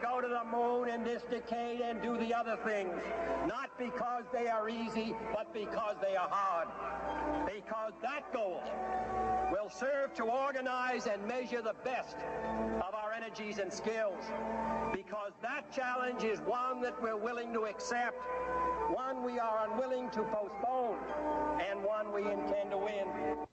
go to the moon in this decade and do the other things, not because they are easy, but because they are hard. Because that goal will serve to organize and measure the best of our energies and skills. Because that challenge is one that we're willing to accept, one we are unwilling to postpone, and one we intend to win.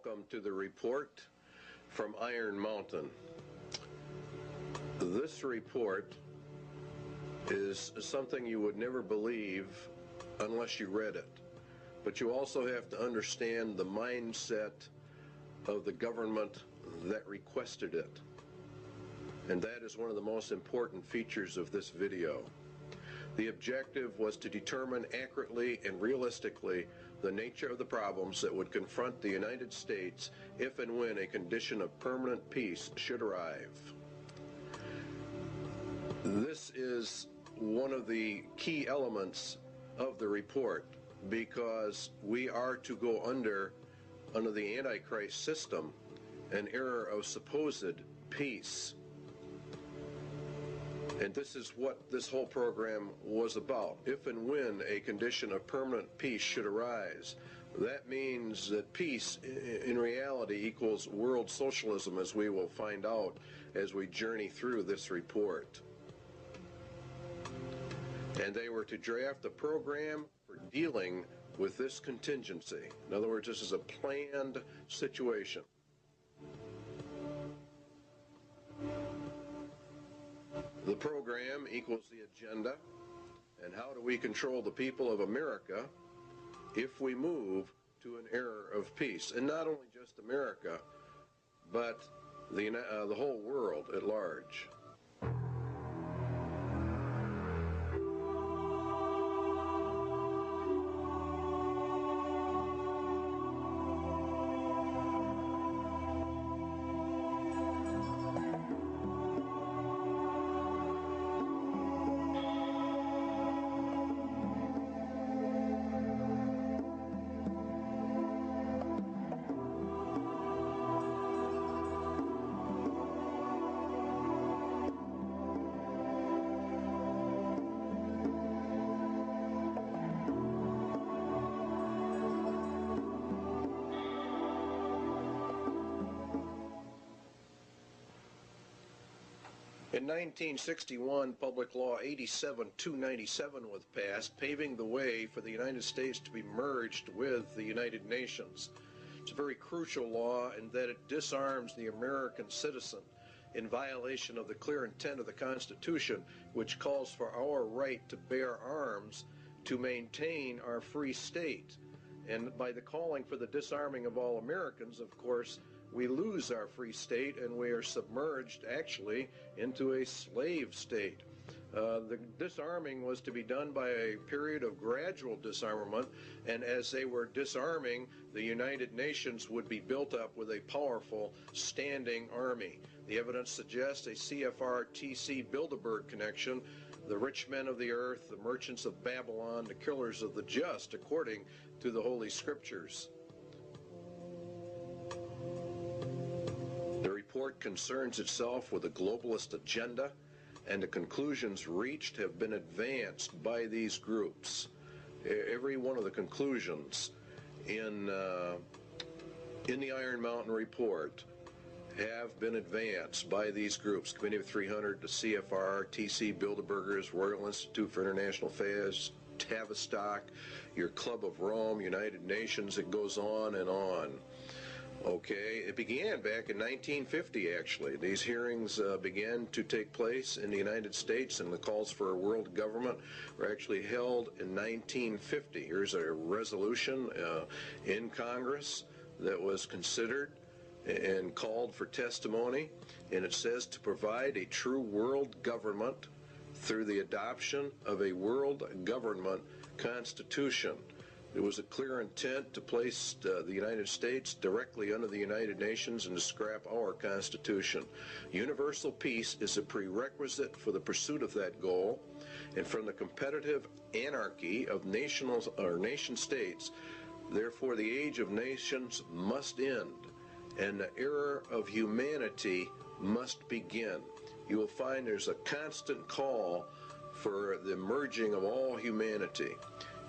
Welcome to the report from Iron Mountain. This report is something you would never believe unless you read it. But you also have to understand the mindset of the government that requested it. And that is one of the most important features of this video. The objective was to determine accurately and realistically the nature of the problems that would confront the United States if and when a condition of permanent peace should arrive. This is one of the key elements of the report, because we are to go under the Antichrist system, an era of supposed peace. And this is what this whole program was about. If and when a condition of permanent peace should arise, that means that peace in reality equals world socialism, as we will find out as we journey through this report. And they were to draft a program for dealing with this contingency. In other words, this is a planned situation. The program equals the agenda, and how do we control the people of America if we move to an era of peace? And not only just America, but the whole world at large. In 1961, Public Law 87-297 was passed, paving the way for the United States to be merged with the United Nations. It's a very crucial law in that it disarms the American citizen in violation of the clear intent of the Constitution, which calls for our right to bear arms to maintain our free state. And by the calling for the disarming of all Americans, of course, we lose our free state and we are submerged actually into a slave state. The disarming was to be done by a period of gradual disarmament, and as they were disarming, the United Nations would be built up with a powerful standing army. The evidence suggests a CFR-TC Bilderberg connection, the rich men of the earth, the merchants of Babylon, the killers of the just, according to the Holy Scriptures. The report concerns itself with a globalist agenda, and the conclusions reached have been advanced by these groups. Every one of the conclusions in the Iron Mountain report have been advanced by these groups: Committee of 300, the CFR, TC Bilderbergers, Royal Institute for International Affairs, Tavistock, your Club of Rome, United Nations. It goes on and on. Okay, it began back in 1950, actually. These hearings began to take place in the United States, and the calls for a world government were actually held in 1950. Here's a resolution in Congress that was considered and called for testimony, and it says to provide a true world government through the adoption of a world government constitution. There was a clear intent to place the United States directly under the United Nations and to scrap our Constitution. Universal peace is a prerequisite for the pursuit of that goal, and from the competitive anarchy of nation states, therefore the age of nations must end, and the era of humanity must begin. You will find there's a constant call for the merging of all humanity.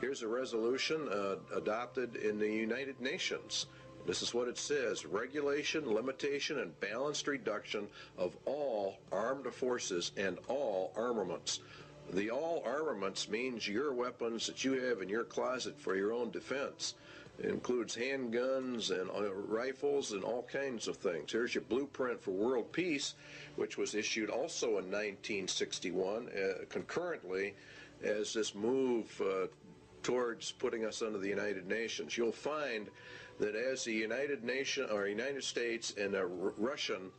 Here's a resolution adopted in the United Nations. This is what it says: regulation, limitation, and balanced reduction of all armed forces and all armaments. The all armaments means your weapons that you have in your closet for your own defense. It includes handguns and rifles and all kinds of things. Here's your blueprint for world peace, which was issued also in 1961, concurrently as this move towards putting us under the United Nations. You'll find that as the United States and the Russian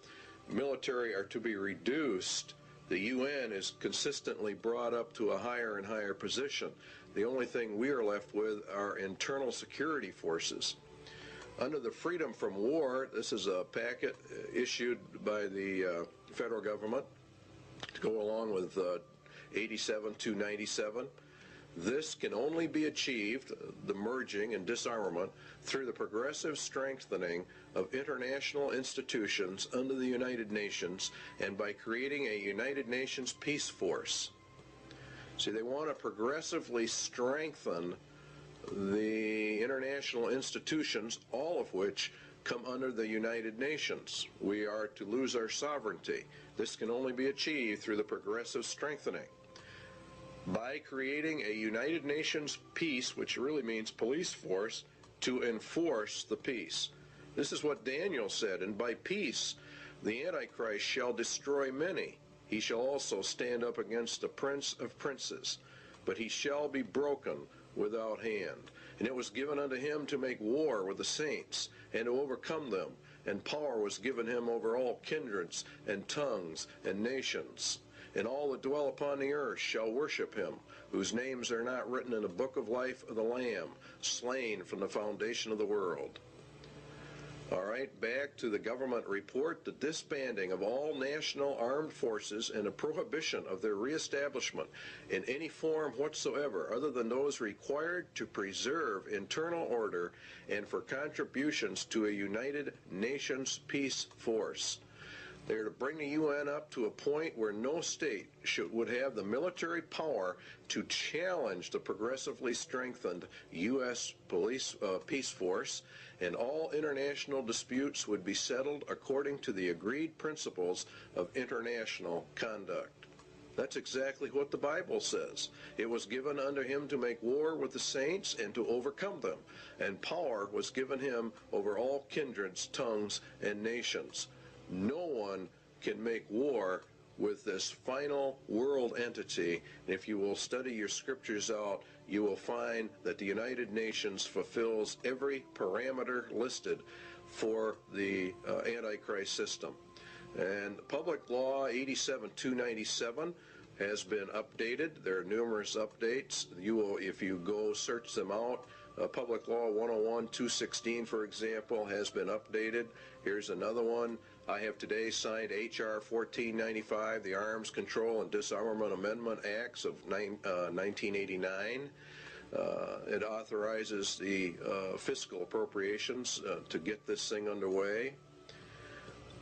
military are to be reduced, the UN is consistently brought up to a higher and higher position. The only thing we are left with are internal security forces. Under the Freedom from War, this is a packet issued by the federal government to go along with 87-297. This can only be achieved, the merging and disarmament, through the progressive strengthening of international institutions under the United Nations and by creating a United Nations peace force. See, they want to progressively strengthen the international institutions, all of which come under the United Nations. We are to lose our sovereignty. This can only be achieved through the progressive strengthening. By creating a United Nations peace, which really means police force, to enforce the peace. This is what Daniel said, and by peace the Antichrist shall destroy many. He shall also stand up against the prince of princes, but he shall be broken without hand. And it was given unto him to make war with the saints, and to overcome them, and power was given him over all kindreds, and tongues, and nations. And all that dwell upon the earth shall worship him, whose names are not written in the book of life of the Lamb, slain from the foundation of the world. All right, back to the government report. The disbanding of all national armed forces and a prohibition of their reestablishment in any form whatsoever other than those required to preserve internal order and for contributions to a United Nations peace force. They are to bring the UN up to a point where no state would have the military power to challenge the progressively strengthened U.S. peace force, and all international disputes would be settled according to the agreed principles of international conduct. That's exactly what the Bible says. It was given unto him to make war with the saints and to overcome them, and power was given him over all kindreds, tongues, and nations. No one can make war with this final world entity. And if you will study your scriptures out, you will find that the United Nations fulfills every parameter listed for the Antichrist system. And Public Law 87-297 has been updated. There are numerous updates. You will, if you go search them out, Public Law 101-216, for example, has been updated. Here's another one. I have today signed H.R. 1495, the Arms Control and Disarmament Amendment Acts of 1989. It authorizes the fiscal appropriations to get this thing underway.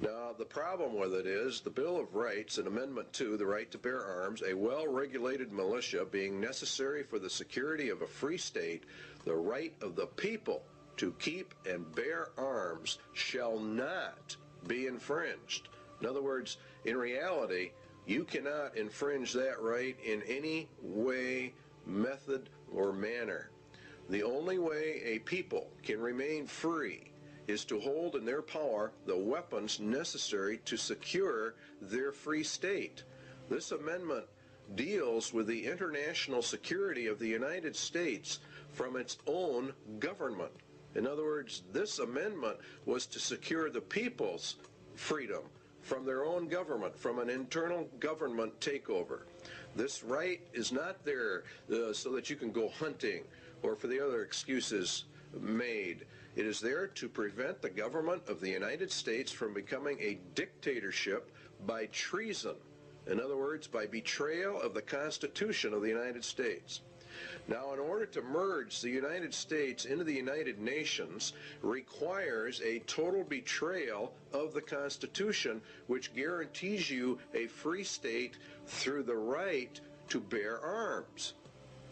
Now, the problem with it is the Bill of Rights in Amendment 2, the right to bear arms, a well-regulated militia being necessary for the security of a free state, the right of the people to keep and bear arms shall not be infringed. In other words, in reality, you cannot infringe that right in any way, method, or manner. The only way a people can remain free is to hold in their power the weapons necessary to secure their free state. This amendment deals with the international security of the United States from its own government. In other words, this amendment was to secure the people's freedom from their own government, from an internal government takeover. This right is not there so that you can go hunting or for the other excuses made. It is there to prevent the government of the United States from becoming a dictatorship by treason. In other words, by betrayal of the Constitution of the United States. Now, in order to merge the United States into the United Nations requires a total betrayal of the Constitution, which guarantees you a free state through the right to bear arms.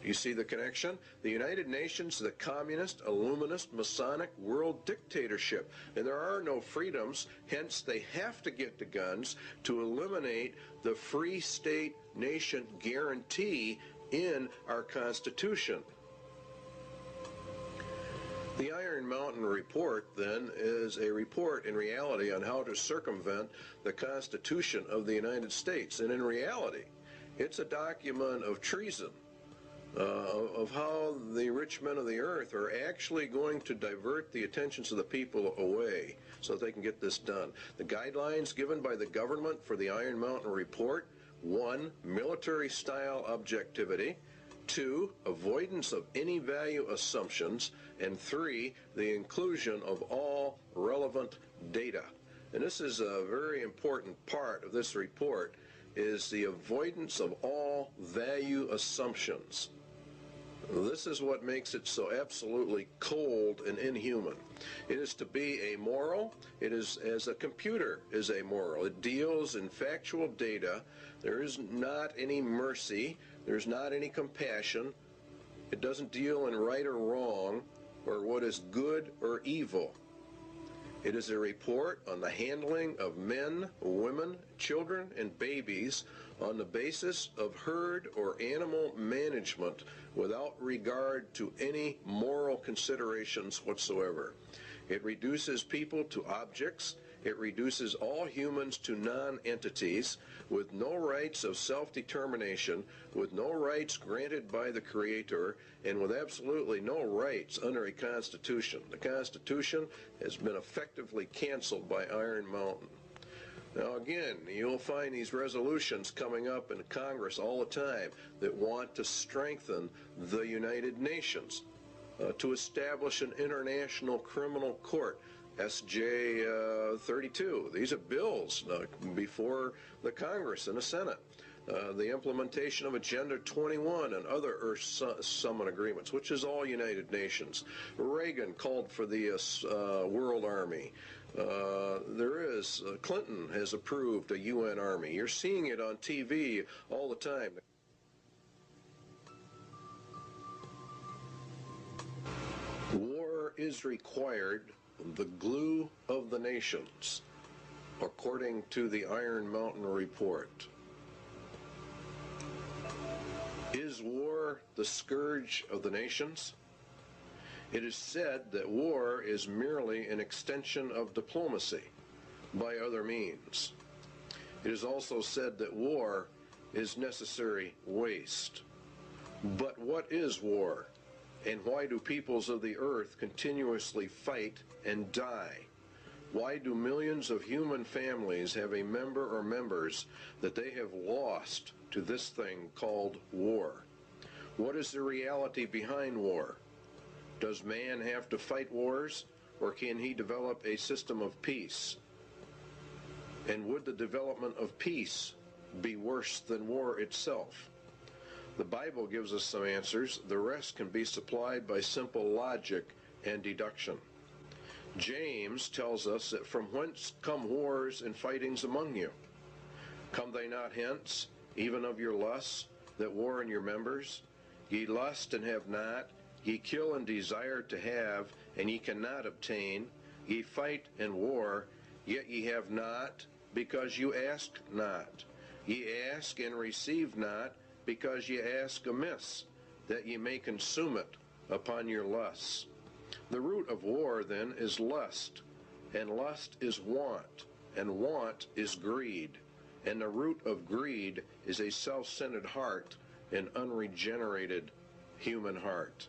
You see the connection? The United Nations, the communist, illuminist, Masonic world dictatorship. And there are no freedoms, hence they have to get the guns to eliminate the free state nation guarantee in our Constitution. The Iron Mountain Report, then, is a report in reality on how to circumvent the Constitution of the United States. And in reality, it's a document of treason. Of how the rich men of the earth are actually going to divert the attentions of the people away so that they can get this done. The guidelines given by the government for the Iron Mountain Report: 1, military-style objectivity; 2, avoidance of any value assumptions; and 3, the inclusion of all relevant data. And this is a very important part of this report, is the avoidance of all value assumptions. This is what makes it so absolutely cold and inhuman. It is to be amoral. It is as a computer is amoral. It deals in factual data. There is not any mercy. There's not any compassion. It doesn't deal in right or wrong or what is good or evil. It is a report on the handling of men, women, children, and babies on the basis of herd or animal management without regard to any moral considerations whatsoever. It reduces people to objects. It reduces all humans to non-entities with no rights of self-determination, with no rights granted by the Creator, and with absolutely no rights under a Constitution. The Constitution has been effectively canceled by Iron Mountain. Now again, you'll find these resolutions coming up in Congress all the time that want to strengthen the United Nations, to establish an international criminal court, SJ 32. These are bills before the Congress and the Senate. The implementation of Agenda 21 and other Earth Summit agreements, which is all United Nations. Reagan called for the World Army. Clinton has approved a UN Army. You're seeing it on TV all the time. War is required, the glue of the nations, according to the Iron Mountain Report. Is war the scourge of the nations? It is said that war is merely an extension of diplomacy by other means. It is also said that war is necessary waste. But what is war? And why do peoples of the earth continuously fight and die? Why do millions of human families have a member or members that they have lost to this thing called war? What is the reality behind war? Does man have to fight wars, or can he develop a system of peace? And would the development of peace be worse than war itself? The Bible gives us some answers. The rest can be supplied by simple logic and deduction. James tells us that from whence come wars and fightings among you? Come they not hence, even of your lusts, that war in your members? Ye lust and have not, ye kill and desire to have, and ye cannot obtain. Ye fight and war, yet ye have not, because you ask not. Ye ask and receive not, because ye ask amiss, that ye may consume it upon your lusts. The root of war, then, is lust, and lust is want, and want is greed, and the root of greed is a self-centered heart, an unregenerated human heart.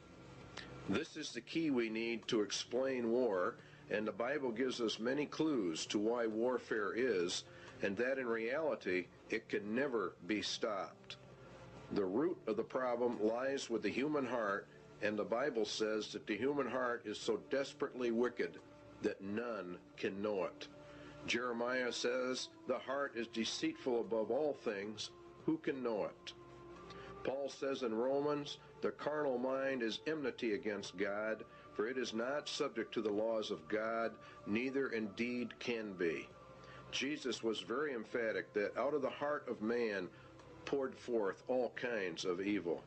This is the key we need to explain war, and the Bible gives us many clues to why warfare is, and that in reality it can never be stopped. The root of the problem lies with the human heart, and the Bible says that the human heart is so desperately wicked that none can know it. Jeremiah says, the heart is deceitful above all things, who can know it? Paul says in Romans, the carnal mind is enmity against God, for it is not subject to the laws of God, neither indeed can be. Jesus was very emphatic that out of the heart of man poured forth all kinds of evil.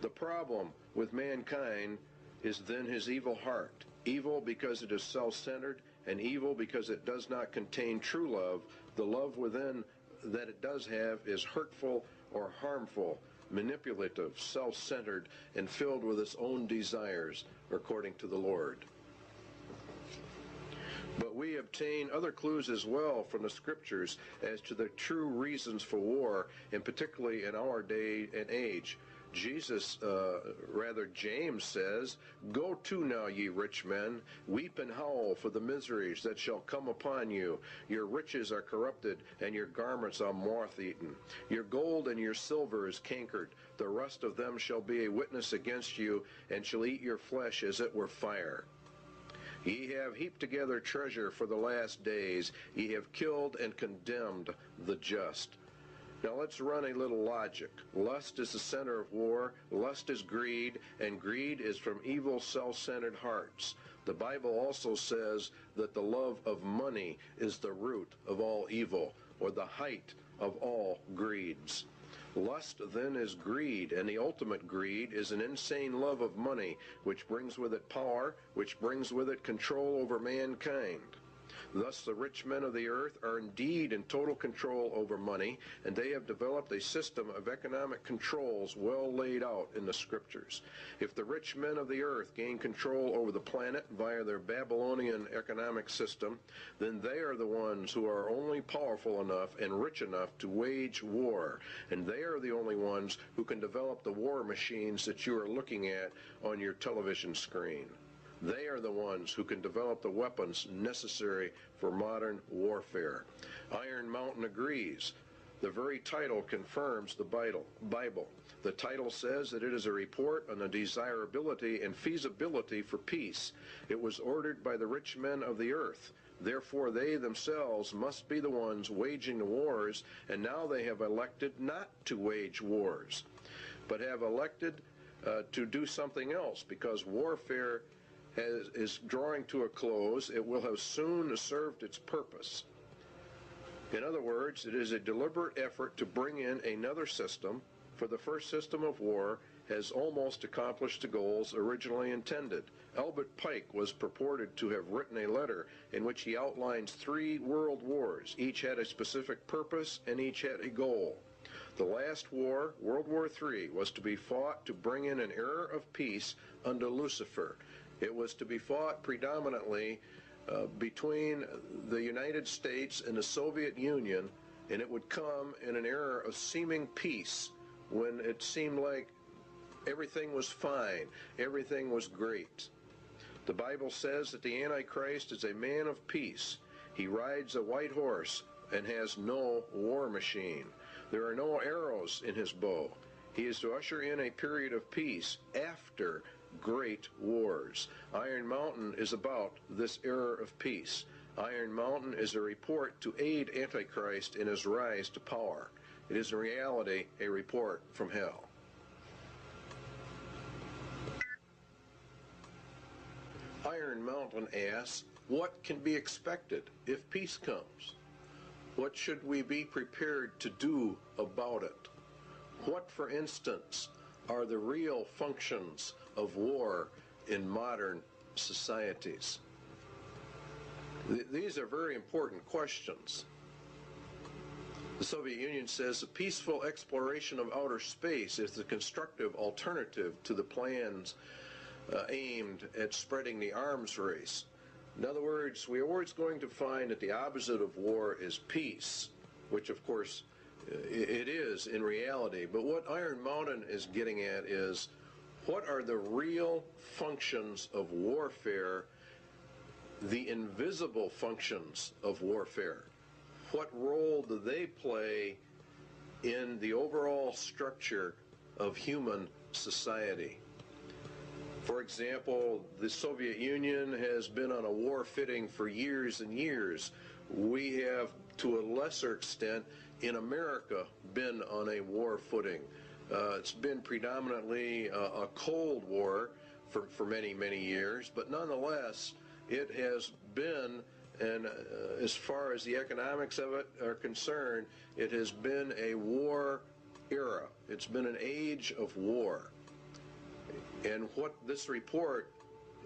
The problem with mankind is then his evil heart. Evil because it is self-centered, and evil because it does not contain true love. The love within that it does have is hurtful or harmful, manipulative, self-centered, and filled with its own desires, according to the Lord. But we obtain other clues as well from the Scriptures as to the true reasons for war, and particularly in our day and age. James says, "Go to now, ye rich men, weep and howl for the miseries that shall come upon you. Your riches are corrupted, and your garments are moth-eaten. Your gold and your silver is cankered. The rust of them shall be a witness against you, and shall eat your flesh as it were fire. Ye have heaped together treasure for the last days. Ye have killed and condemned the just." Now let's run a little logic. Lust is the center of war, lust is greed, and greed is from evil, self-centered hearts. The Bible also says that the love of money is the root of all evil, or the height of all greeds. Lust then is greed, and the ultimate greed is an insane love of money, which brings with it power, which brings with it control over mankind. Thus the rich men of the earth are indeed in total control over money, and they have developed a system of economic controls well laid out in the Scriptures. If the rich men of the earth gain control over the planet via their Babylonian economic system, then they are the ones who are only powerful enough and rich enough to wage war, and they are the only ones who can develop the war machines that you are looking at on your television screen. They are the ones who can develop the weapons necessary for modern warfare. Iron Mountain agrees. The very title confirms the Bible. The title says that it is a report on the desirability and feasibility for peace. It was ordered by the rich men of the earth. Therefore, they themselves must be the ones waging the wars, and now they have elected not to wage wars, but have elected to do something else, because warfare is drawing to a close. It will have soon served its purpose. In other words, it is a deliberate effort to bring in another system, for the first system of war has almost accomplished the goals originally intended. Albert Pike was purported to have written a letter in which he outlines 3 world wars. Each had a specific purpose, and each had a goal. The last war, World War III, was to be fought to bring in an era of peace under Lucifer. It was to be fought predominantly between the United States and the Soviet Union, and it would come in an era of seeming peace when it seemed like everything was fine, everything was great. The Bible says that the Antichrist is a man of peace. He rides a white horse and has no war machine. There are no arrows in his bow. He is to usher in a period of peace after great wars. Iron Mountain is about this era of peace. Iron Mountain is a report to aid Antichrist in his rise to power. It is in reality a report from hell. Iron Mountain asks, what can be expected if peace comes? What should we be prepared to do about it? What, for instance, are the real functions of war in modern societies? These are very important questions. The Soviet Union says a peaceful exploration of outer space is the constructive alternative to the plans aimed at spreading the arms race. In other words, we are always going to find that the opposite of war is peace, which of course it is in reality. But what Iron Mountain is getting at is, what are the real functions of warfare, the invisible functions of warfare? What role do they play in the overall structure of human society? For example, the Soviet Union has been on a war footing for years and years. We have, to a lesser extent, in America, been on a war footing. It's been predominantly a Cold War for many, many years, but nonetheless, it has been, and as far as the economics of it are concerned, it has been a war era. It's been an age of war. And what this report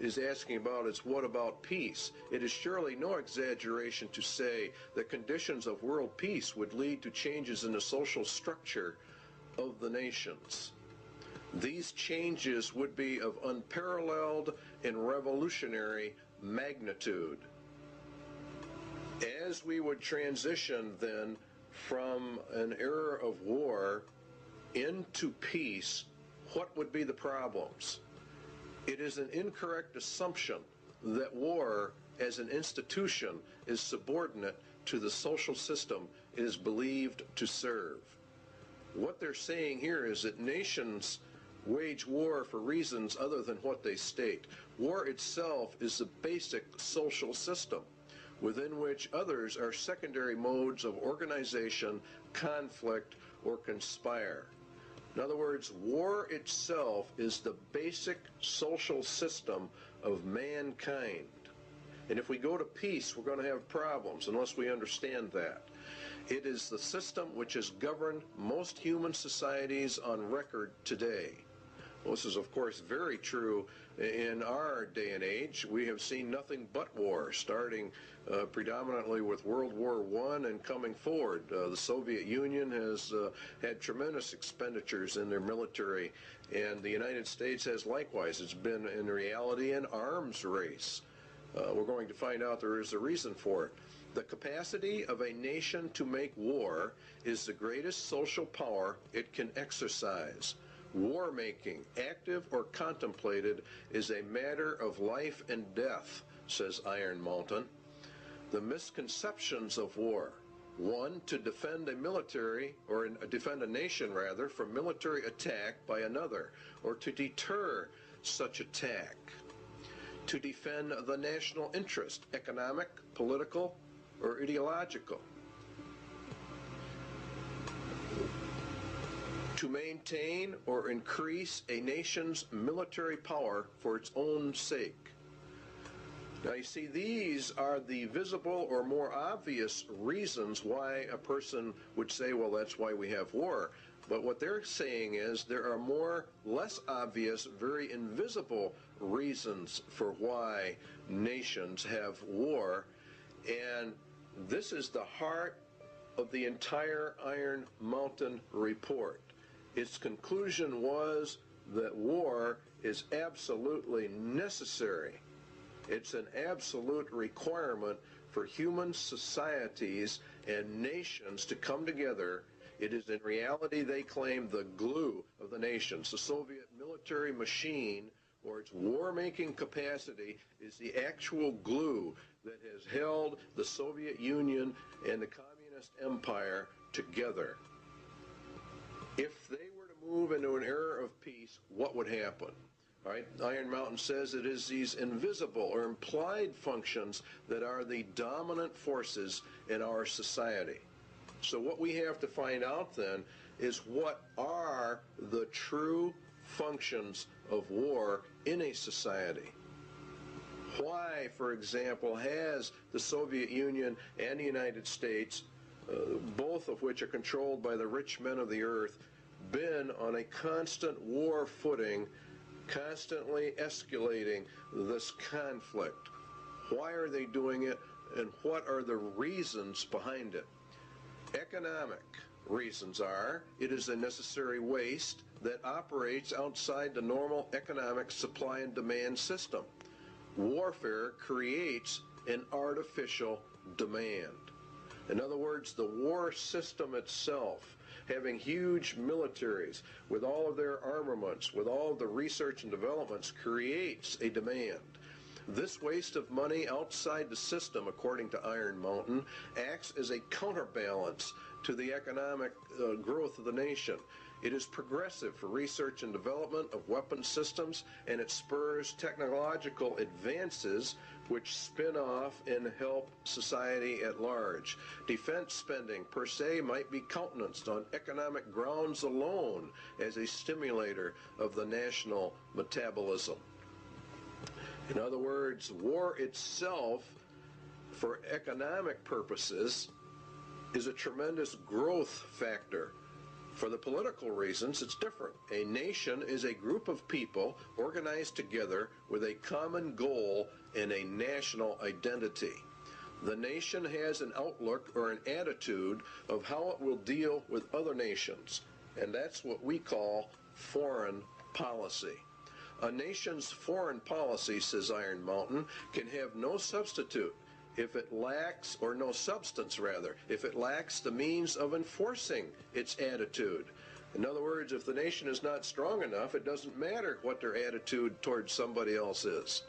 is asking about is, what about peace? It is surely no exaggeration to say that conditions of world peace would lead to changes in the social structure of the nations. These changes would be of unparalleled and revolutionary magnitude. As we would transition then from an era of war into peace, what would be the problems? It is an incorrect assumption that war as an institution is subordinate to the social system it is believed to serve. What they're saying here is that nations wage war for reasons other than what they state. War itself is the basic social system within which others are secondary modes of organization, conflict, or conspire. In other words, war itself is the basic social system of mankind. And if we go to peace, we're going to have problems unless we understand that. It is the system which has governed most human societies on record today. Well, this is, of course, very true in our day and age. We have seen nothing but war, starting predominantly with World War I and coming forward. The Soviet Union has had tremendous expenditures in their military, and the United States has likewise. It's been, in reality, an arms race. We're going to find out there is a reason for it. The capacity of a nation to make war is the greatest social power it can exercise. War making, active or contemplated, is a matter of life and death, says Iron Mountain. The misconceptions of war: one, to defend a military, or defend a nation rather, from military attack by another, or to deter such attack; to defend the national interest, economic, political, or ideological; to maintain or increase a nation's military power for its own sake. Now you see, these are the visible or more obvious reasons why a person would say, well, that's why we have war. But what they're saying is there are more, less obvious, very invisible reasons for why nations have war. And this is the heart of the entire Iron Mountain report. Its conclusion was that war is absolutely necessary. It's an absolute requirement for human societies and nations to come together. It is in reality, they claim, the glue of the nations. The Soviet military machine, or its war-making capacity, is the actual glue that has held the Soviet Union and the Communist Empire together. If they were to move into an era of peace, what would happen? All right, Iron Mountain says it is these invisible or implied functions that are the dominant forces in our society. So what we have to find out then is, what are the true functions of war in a society? Why, for example, has the Soviet Union and the United States, both of which are controlled by the rich men of the earth, been on a constant war footing, constantly escalating this conflict? Why are they doing it, and what are the reasons behind it? Economic reasons are: it is a necessary waste that operates outside the normal economic supply and demand system. Warfare creates an artificial demand. In other words, the war system itself, having huge militaries with all of their armaments, with all of the research and developments, creates a demand. This waste of money outside the system, according to Iron Mountain, acts as a counterbalance to the economic growth of the nation. It is progressive for research and development of weapon systems, and it spurs technological advances which spin off and help society at large. Defense spending per se might be countenanced on economic grounds alone as a stimulator of the national metabolism. In other words, war itself, for economic purposes, is a tremendous growth factor For the political reasons, it's different. A nation is a group of people organized together with a common goal and a national identity. The nation has an outlook or an attitude of how it will deal with other nations, and that's what we call foreign policy. A nation's foreign policy, says Iron Mountain, can have no substitute if it lacks, or no substance rather, if it lacks the means of enforcing its attitude. In other words, if the nation is not strong enough, it doesn't matter what their attitude towards somebody else is.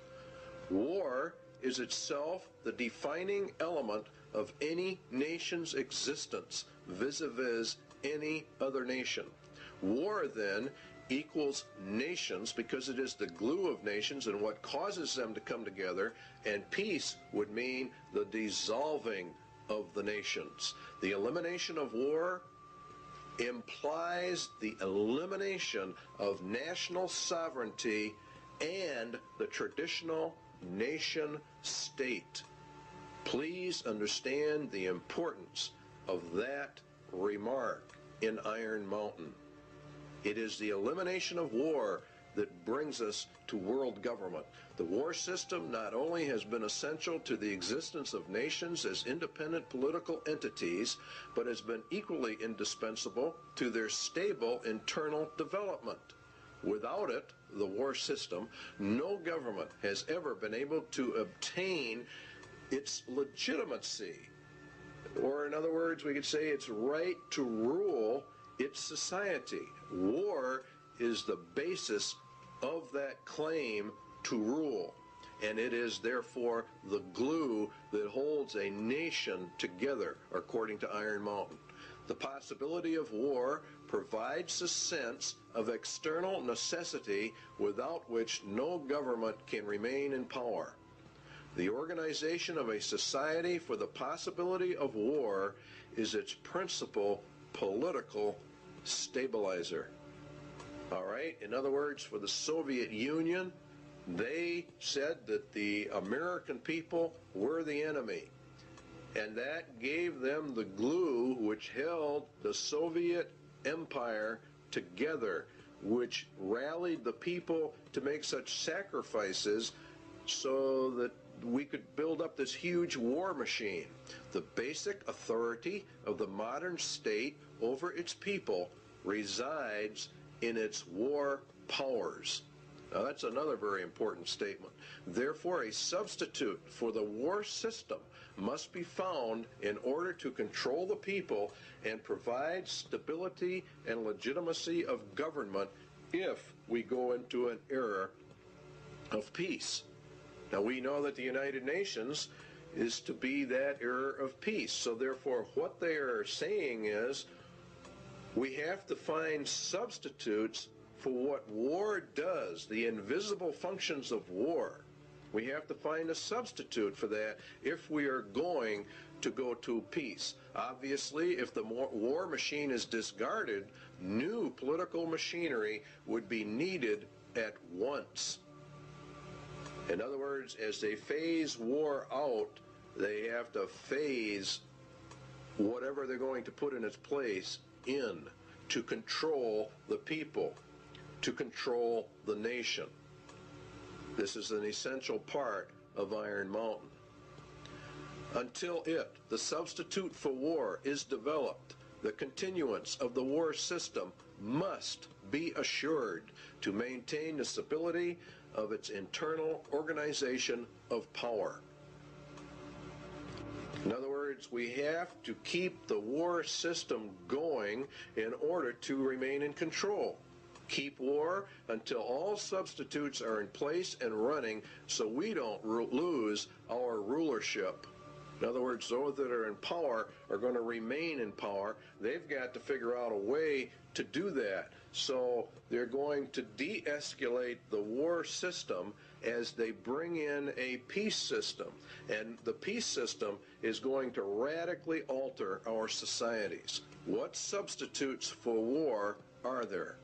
War is itself the defining element of any nation's existence vis-a-vis any other nation. War, then, equals nations because it is the glue of nations and what causes them to come together, and peace would mean the dissolving of the nations. The elimination of war implies the elimination of national sovereignty and the traditional nation state. Please understand the importance of that remark in Iron Mountain. It is the elimination of war that brings us to world government. The war system not only has been essential to the existence of nations as independent political entities, but has been equally indispensable to their stable internal development. Without it, the war system, no government has ever been able to obtain its legitimacy, or in other words, we could say its right to rule its society. War is the basis of that claim to rule, and it is therefore the glue that holds a nation together, according to Iron Mountain. The possibility of war provides a sense of external necessity without which no government can remain in power. The organization of a society for the possibility of war is its principal political stabilizer. All right, in other words, for the Soviet Union, they said that the American people were the enemy, and that gave them the glue which held the Soviet Empire together, which rallied the people to make such sacrifices so that we could build up this huge war machine. The basic authority of the modern state over its people resides in its war powers. Now that's another very important statement. Therefore, a substitute for the war system must be found in order to control the people and provide stability and legitimacy of government if we go into an era of peace. Now we know that the United Nations is to be that era of peace. So therefore what they are saying is we have to find substitutes for what war does, the invisible functions of war. We have to find a substitute for that if we are going to go to peace. Obviously, if the war machine is discarded, new political machinery would be needed at once. In other words, as they phase war out, they have to phase whatever they're going to put in its place in to control the people, to control the nation. This is an essential part of Iron Mountain. Until the substitute for war, is developed, the continuance of the war system must be assured to maintain the stability of its internal organization of power. In other words, we have to keep the war system going in order to remain in control. Keep war until all substitutes are in place and running so we don't lose our rulership. In other words, those that are in power are going to remain in power. They've got to figure out a way to do that. So they're going to de-escalate the war system as they bring in a peace system. And the peace system is going to radically alter our societies. What substitutes for war are there?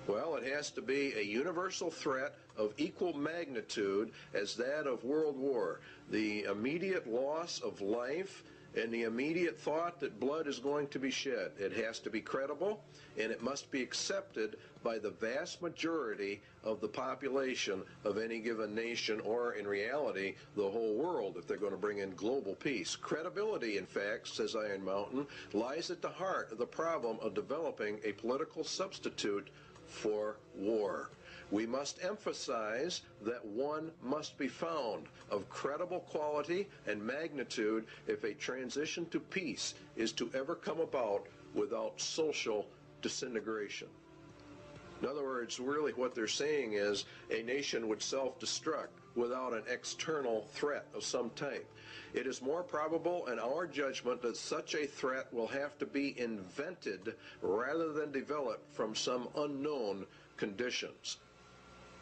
Well, it has to be a universal threat of equal magnitude as that of World War. The immediate loss of life and the immediate thought that blood is going to be shed. It has to be credible, and it must be accepted by the vast majority of the population of any given nation, or in reality, the whole world, if they're going to bring in global peace. Credibility, in fact, says Iron Mountain, lies at the heart of the problem of developing a political substitute for war. We must emphasize that one must be found of credible quality and magnitude if a transition to peace is to ever come about without social disintegration. In other words, really what they're saying is a nation would self-destruct without an external threat of some type. It is more probable in our judgment that such a threat will have to be invented rather than developed from some unknown conditions.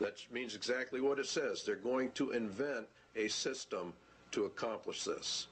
That means exactly what it says. They're going to invent a system to accomplish this.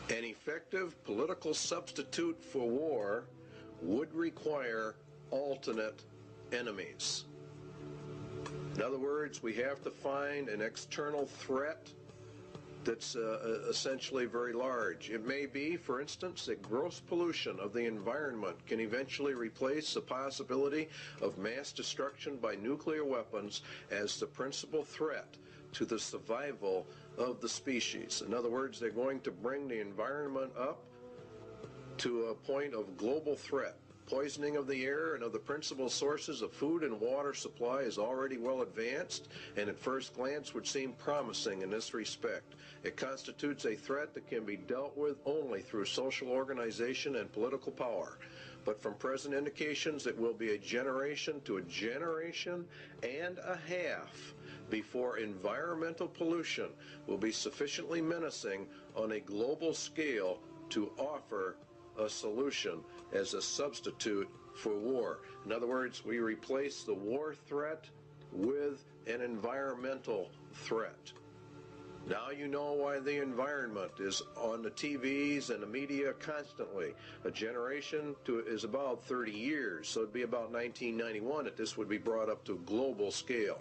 An effective political substitute for war would require alternate enemies. In other words, we have to find an external threat that's essentially very large. It may be, for instance, that gross pollution of the environment can eventually replace the possibility of mass destruction by nuclear weapons as the principal threat to the survival of the species. In other words, they're going to bring the environment up to a point of global threat. Poisoning of the air and of the principal sources of food and water supply is already well advanced, and at first glance would seem promising in this respect. It constitutes a threat that can be dealt with only through social organization and political power. But from present indications, it will be a generation to a generation and a half before environmental pollution will be sufficiently menacing on a global scale to offer a solution as a substitute for war. In other words, we replace the war threat with an environmental threat. Now you know why the environment is on the TVs and the media constantly. A generation is about 30 years, so it'd be about 1991 that this would be brought up to a global scale.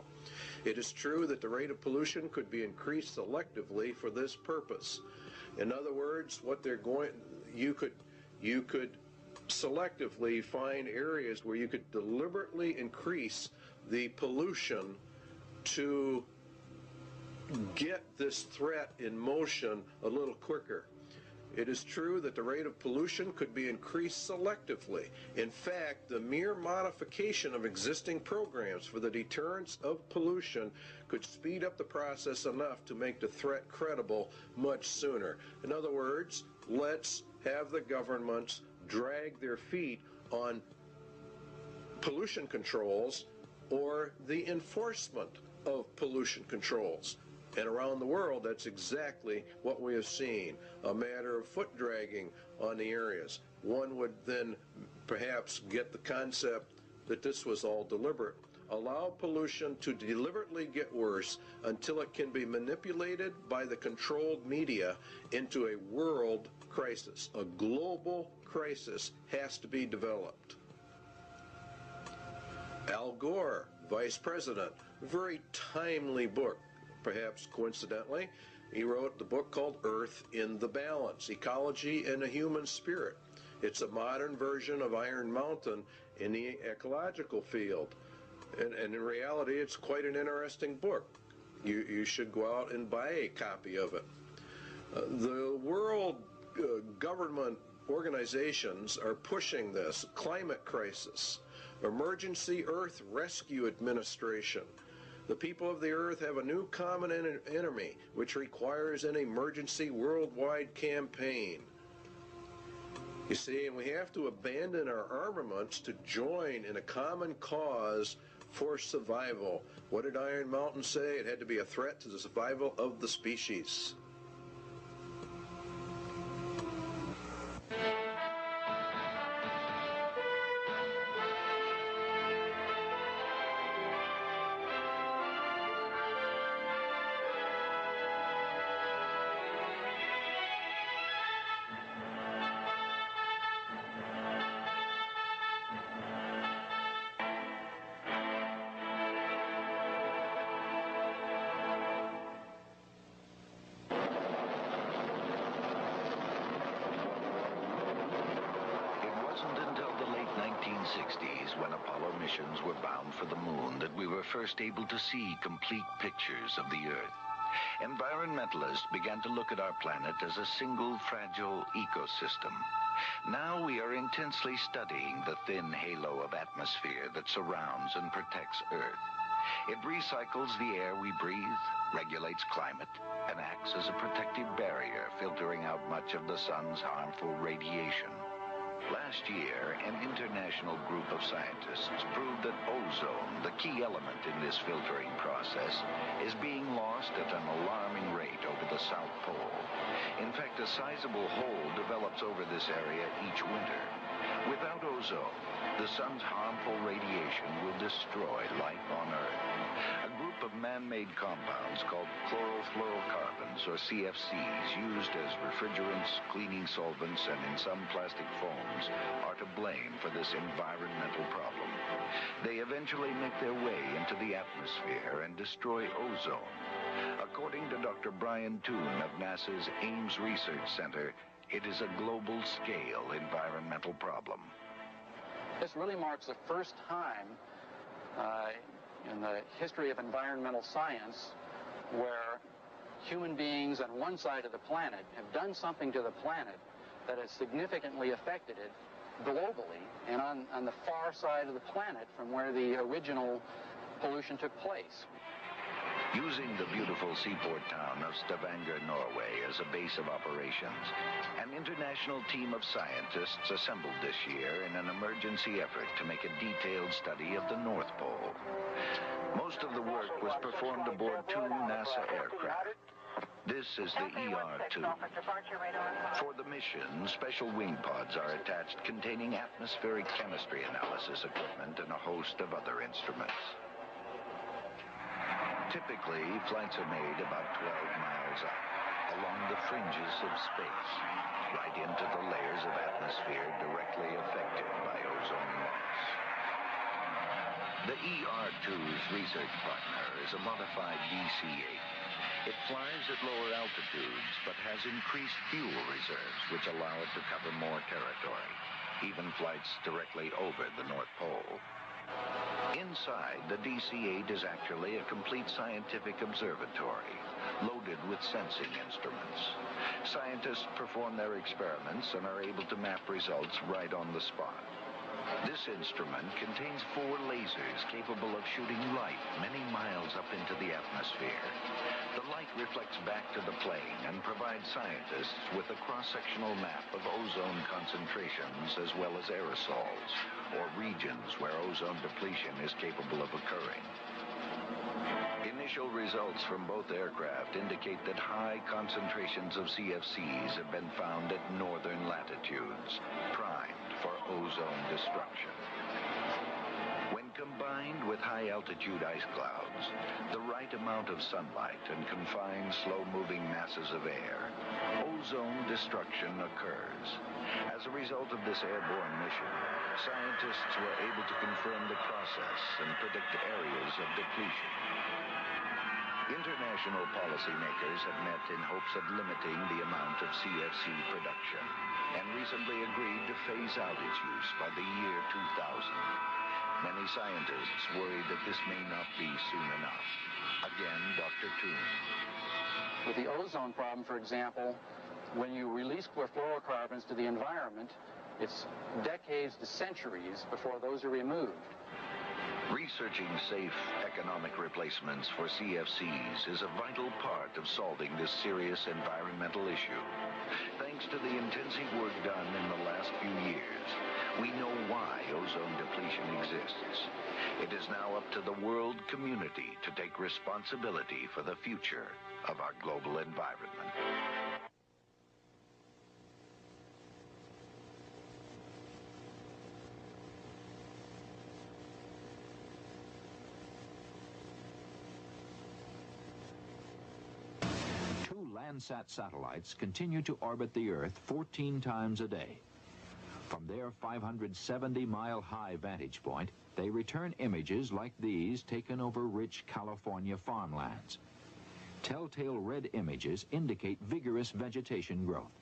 It is true that the rate of pollution could be increased selectively for this purpose. In other words, what they're going, you could selectively find areas where you could deliberately increase the pollution to get this threat in motion a little quicker. It is true that the rate of pollution could be increased selectively. In fact, the mere modification of existing programs for the deterrence of pollution could speed up the process enough to make the threat credible much sooner. In other words, let's have the governments drag their feet on pollution controls or the enforcement of pollution controls. And around the world, that's exactly what we have seen, a matter of foot dragging on the areas. One would then perhaps get the concept that this was all deliberate. Allow pollution to deliberately get worse until it can be manipulated by the controlled media into a world crisis. A global crisis has to be developed. Al Gore, Vice President, very timely book. Perhaps coincidentally, he wrote the book called Earth in the Balance, Ecology and the Human Spirit. It's a modern version of Iron Mountain in the ecological field. And in reality, it's quite an interesting book. You should go out and buy a copy of it. The world government organizations are pushing this climate crisis, Emergency Earth Rescue Administration. The people of the earth have a new common enemy, which requires an emergency worldwide campaign. You see, and we have to abandon our armaments to join in a common cause for survival. What did Iron Mountain say? It had to be a threat to the survival of the species. When Apollo missions were bound for the moon that we were first able to see complete pictures of the Earth. Environmentalists began to look at our planet as a single fragile ecosystem. Now we are intensely studying the thin halo of atmosphere that surrounds and protects Earth. It recycles the air we breathe, regulates climate, and acts as a protective barrier, filtering out much of the sun's harmful radiation. Last year, an international group of scientists proved that ozone, the key element in this filtering process, is being lost at an alarming rate over the South Pole. In fact, a sizable hole develops over this area each winter. Without ozone, the sun's harmful radiation will destroy life on Earth. A group of man-made compounds called chlorofluorocarbons, or CFCs, used as refrigerants, cleaning solvents, and in some plastic foams, are to blame for this environmental problem. They eventually make their way into the atmosphere and destroy ozone. According to Dr. Brian Toon of NASA's Ames Research Center, it is a global-scale environmental problem. This really marks the first time in the history of environmental science where human beings on one side of the planet have done something to the planet that has significantly affected it globally and on the far side of the planet from where the original pollution took place. Using the beautiful seaport town of Stavanger, Norway, as a base of operations, an international team of scientists assembled this year in an emergency effort to make a detailed study of the North Pole. Most of the work was performed aboard two NASA aircraft. This is the ER-2. For the mission, special wing pods are attached containing atmospheric chemistry analysis equipment and a host of other instruments. Typically, flights are made about 12 miles up, along the fringes of space, right into the layers of atmosphere directly affected by ozone loss. The ER-2's research partner is a modified DC-8. It flies at lower altitudes, but has increased fuel reserves, which allow it to cover more territory. even flights directly over the North Pole. Inside, the DC-8 is actually a complete scientific observatory, loaded with sensing instruments. Scientists perform their experiments and are able to map results right on the spot. This instrument contains 4 lasers capable of shooting light many miles up into the atmosphere. The light reflects back to the plane and provides scientists with a cross-sectional map of ozone concentrations as well as aerosols, or regions where ozone depletion is capable of occurring. Initial results from both aircraft indicate that high concentrations of CFCs have been found at northern latitudes, primed for ozone destruction. When combined with high-altitude ice clouds, the right amount of sunlight and confined slow-moving masses of air, ozone destruction occurs. As a result of this airborne mission, scientists were able to confirm the process and predict areas of depletion. International policymakers have met in hopes of limiting the amount of CFC production and recently agreed to phase out its use by the year 2000. Many scientists worry that this may not be soon enough. Again, Dr. Toon. With the ozone problem, for example, when you release chlorofluorocarbons to the environment, it's decades to centuries before those are removed. Researching safe economic replacements for CFCs is a vital part of solving this serious environmental issue. Thanks to the intensive work done in the last few years, we know why ozone depletion exists. It is now up to the world community to take responsibility for the future of our global environment. Landsat satellites continue to orbit the Earth 14 times a day. From their 570-mile-high vantage point, they return images like these taken over rich California farmlands. Telltale red images indicate vigorous vegetation growth.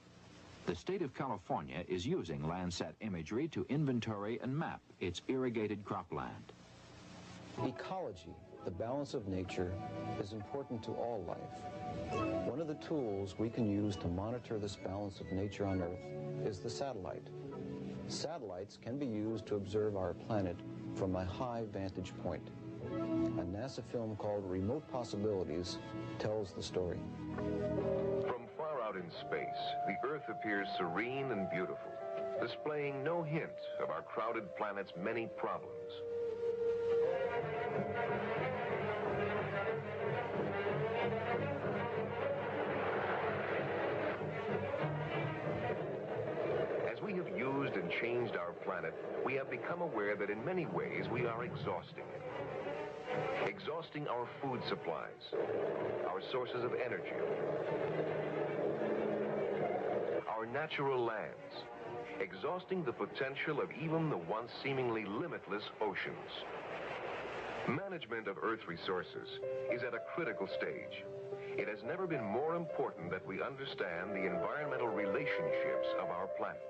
The state of California is using Landsat imagery to inventory and map its irrigated cropland. Ecology, the balance of nature, is important to all life. One of the tools we can use to monitor this balance of nature on Earth is the satellite. Satellites can be used to observe our planet from a high vantage point. A NASA film called Remote Possibilities tells the story. From far out in space, the Earth appears serene and beautiful, displaying no hint of our crowded planet's many problems. As we have used and changed our planet, we have become aware that in many ways we are exhausting it. Exhausting our food supplies, our sources of energy, our natural lands, exhausting the potential of even the once seemingly limitless oceans. Management of Earth resources is at a critical stage. It has never been more important that we understand the environmental relationships of our planet.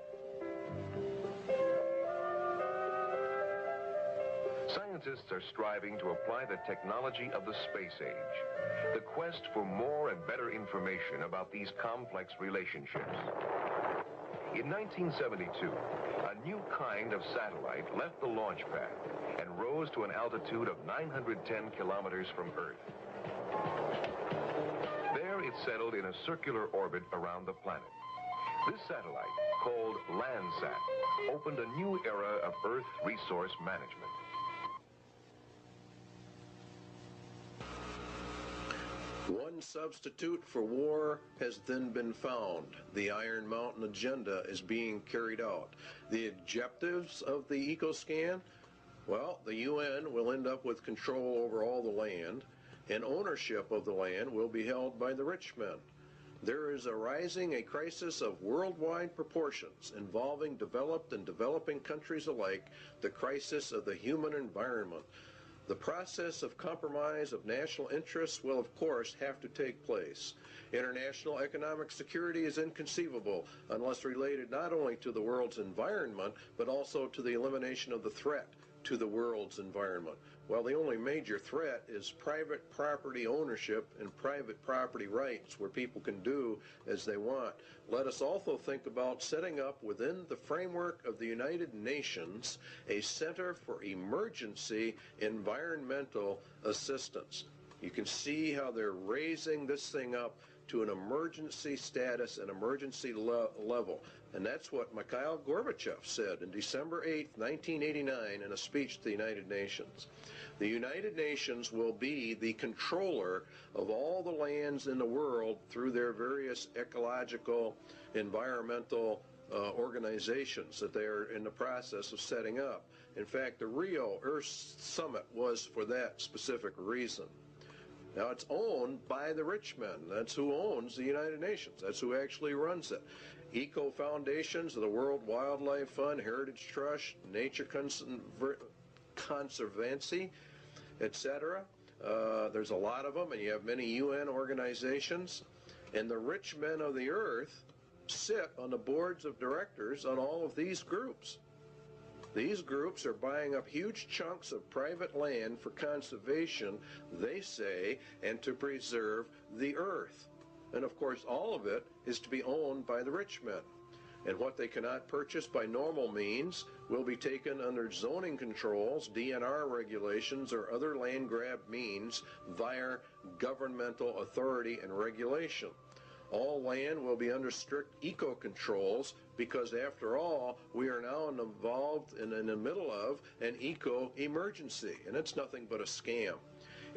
Scientists are striving to apply the technology of the space age. The quest for more and better information about these complex relationships. In 1972, a new kind of satellite left the launch pad and rose to an altitude of 910 kilometers from Earth. There it settled in a circular orbit around the planet. This satellite, called Landsat, opened a new era of Earth resource management. One substitute for war has then been found. The Iron Mountain agenda is being carried out. The objectives of the EcoScan? Well, the UN will end up with control over all the land, and ownership of the land will be held by the rich men. There is arising a crisis of worldwide proportions involving developed and developing countries alike, the crisis of the human environment. The process of compromise of national interests will, of course, have to take place. International economic security is inconceivable unless related not only to the world's environment, but also to the elimination of the threat to the world's environment. Well, the only major threat is private property ownership and private property rights, where people can do as they want. Let us also think about setting up within the framework of the United Nations a Center for Emergency Environmental Assistance. You can see how they're raising this thing up to an emergency status, an emergency level. And that's what Mikhail Gorbachev said in December 8, 1989, in a speech to the United Nations. The United Nations will be the controller of all the lands in the world through their various ecological, environmental organizations that they are in the process of setting up. In fact, the Rio Earth Summit was for that specific reason. Now, it's owned by the rich men. That's who owns the United Nations. That's who actually runs it. Eco foundations of the World Wildlife Fund, Heritage Trust, Nature Conservancy, etc. There's a lot of them, and you have many UN organizations. And the rich men of the earth sit on the boards of directors on all of these groups. These groups are buying up huge chunks of private land for conservation, they say, and to preserve the earth. And of course, all of it is to be owned by the rich men. And what they cannot purchase by normal means will be taken under zoning controls, DNR regulations, or other land grab means via governmental authority and regulation. All land will be under strict eco-controls because, after all, we are now involved in the middle of an eco-emergency, and it's nothing but a scam.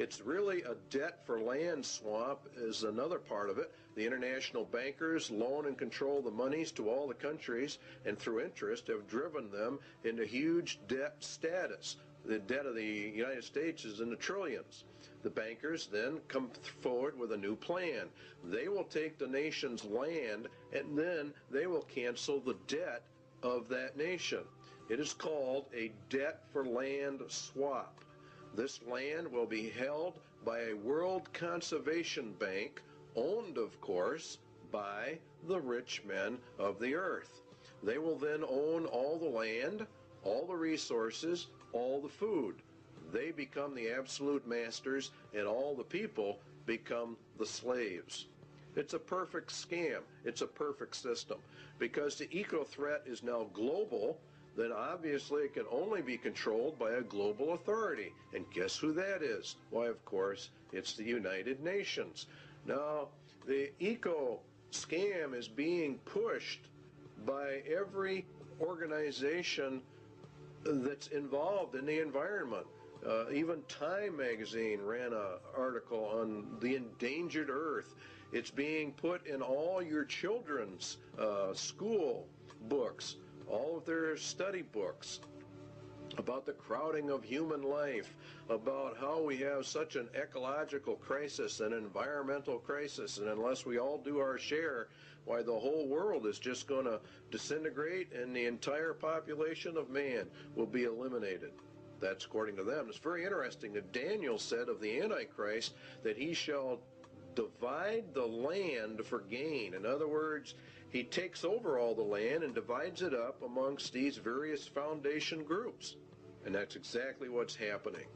It's really a debt for land swamp is another part of it. The international bankers loan and control the monies to all the countries, and through interest have driven them into huge debt status. The debt of the United States is in the trillions. The bankers then come forward with a new plan. They will take the nation's land, and then they will cancel the debt of that nation. It is called a debt for land swap. This land will be held by a World Conservation Bank, owned, of course, by the rich men of the earth. They will then own all the land, all the resources, all the food. They become the absolute masters, and all the people become the slaves. It's a perfect scam. It's a perfect system. Because the eco threat is now global, then obviously it can only be controlled by a global authority. And guess who that is? Why, of course, it's the United Nations. Now, the eco scam is being pushed by every organization that's involved in the environment. Even Time magazine ran an article on the endangered earth. It's being put in all your children's school books, all of their study books, about the crowding of human life, about how we have such an ecological crisis, an environmental crisis, and unless we all do our share, why, the whole world is just going to disintegrate and the entire population of man will be eliminated. That's according to them. It's very interesting that Daniel said of the Antichrist that he shall divide the land for gain. In other words, he takes over all the land and divides it up amongst these various foundation groups. And that's exactly what's happening.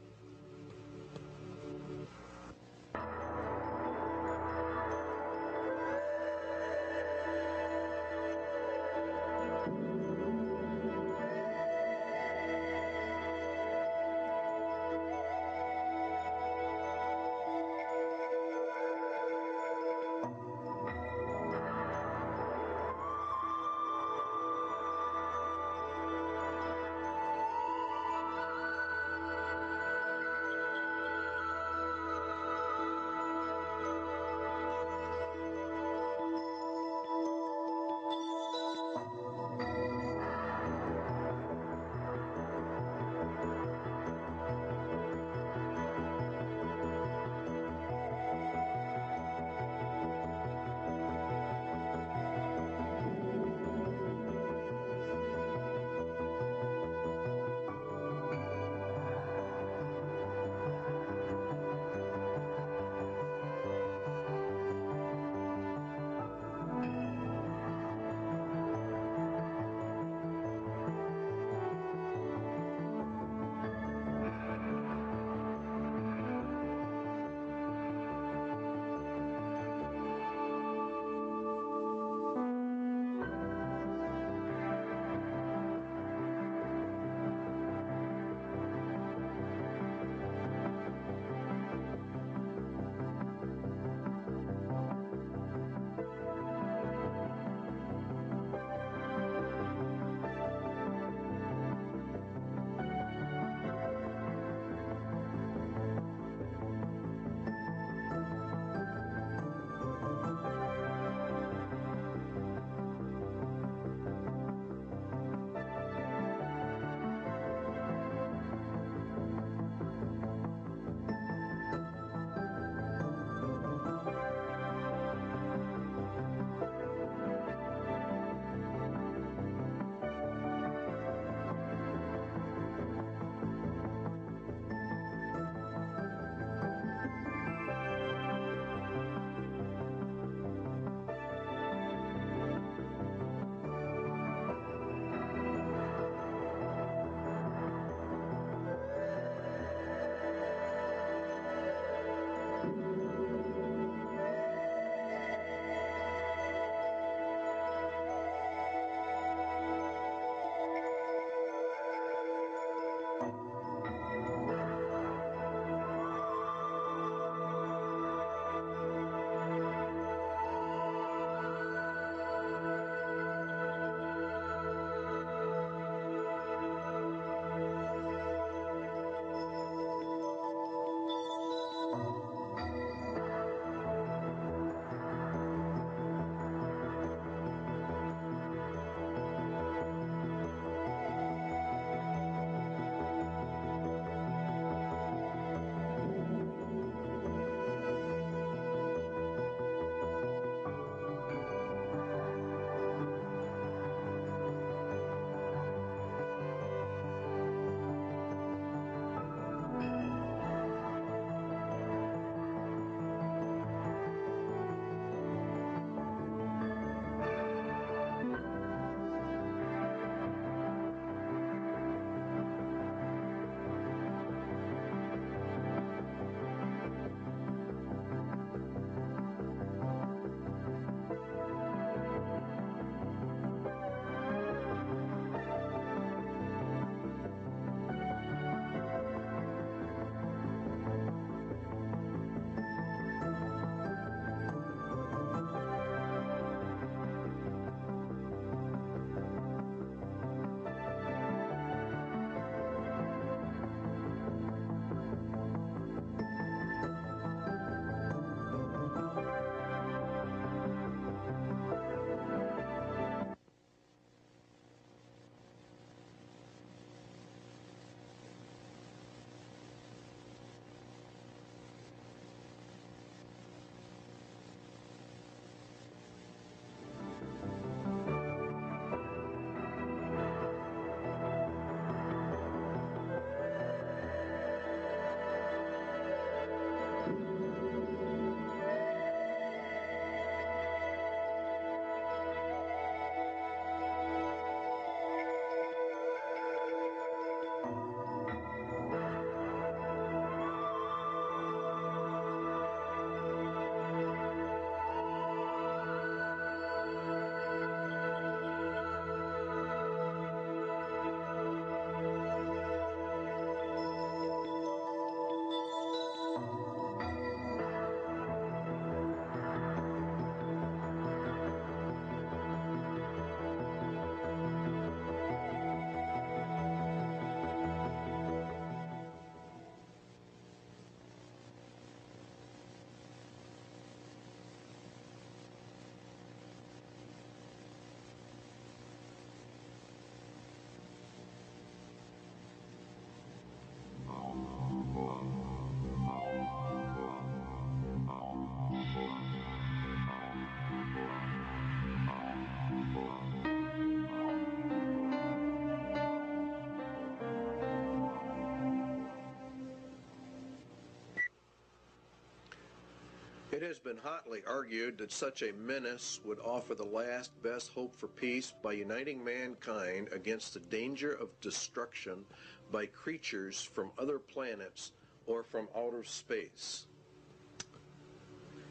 has been hotly argued that such a menace would offer the last best hope for peace by uniting mankind against the danger of destruction by creatures from other planets or from outer space.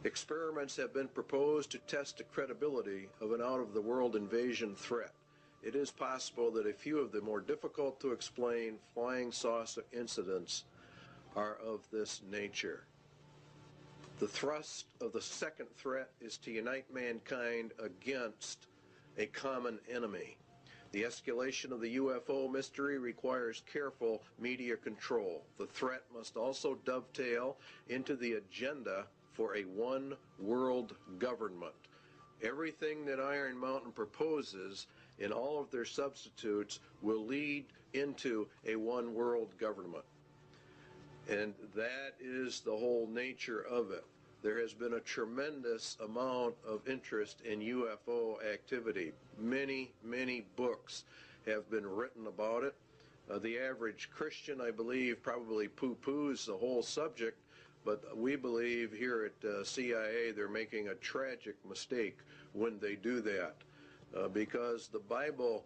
Experiments have been proposed to test the credibility of an out-of-the-world invasion threat. It is possible that a few of the more difficult to explain flying saucer incidents are of this nature. The thrust of the second threat is to unite mankind against a common enemy. The escalation of the UFO mystery requires careful media control. The threat must also dovetail into the agenda for a one-world government. Everything that Iron Mountain proposes in all of their substitutes will lead into a one-world government. And that is the whole nature of it. There has been a tremendous amount of interest in UFO activity. Many, many books have been written about it. The average Christian, I believe, probably poo-poos the whole subject, but we believe here at CIA they're making a tragic mistake when they do that, because the Bible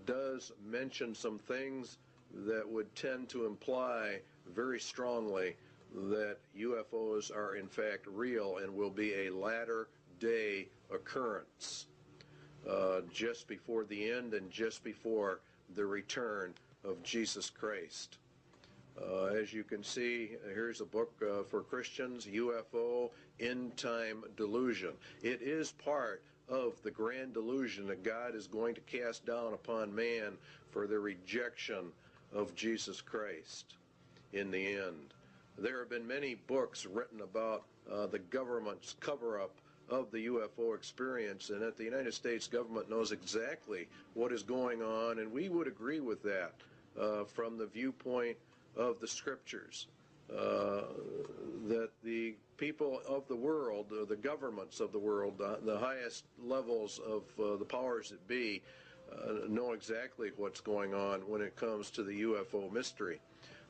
does mention some things that would tend to imply very strongly that UFOs are in fact real and will be a latter-day occurrence, just before the end and just before the return of Jesus Christ. As you can see, here's a book for Christians, UFO End Time Delusion. It is part of the grand delusion that God is going to cast down upon man for the rejection of Jesus Christ in the end. There have been many books written about the government's cover-up of the UFO experience, and that the United States government knows exactly what is going on, and we would agree with that from the viewpoint of the scriptures, that the people of the world, the governments of the world, the highest levels of the powers that be, know exactly what's going on when it comes to the UFO mystery.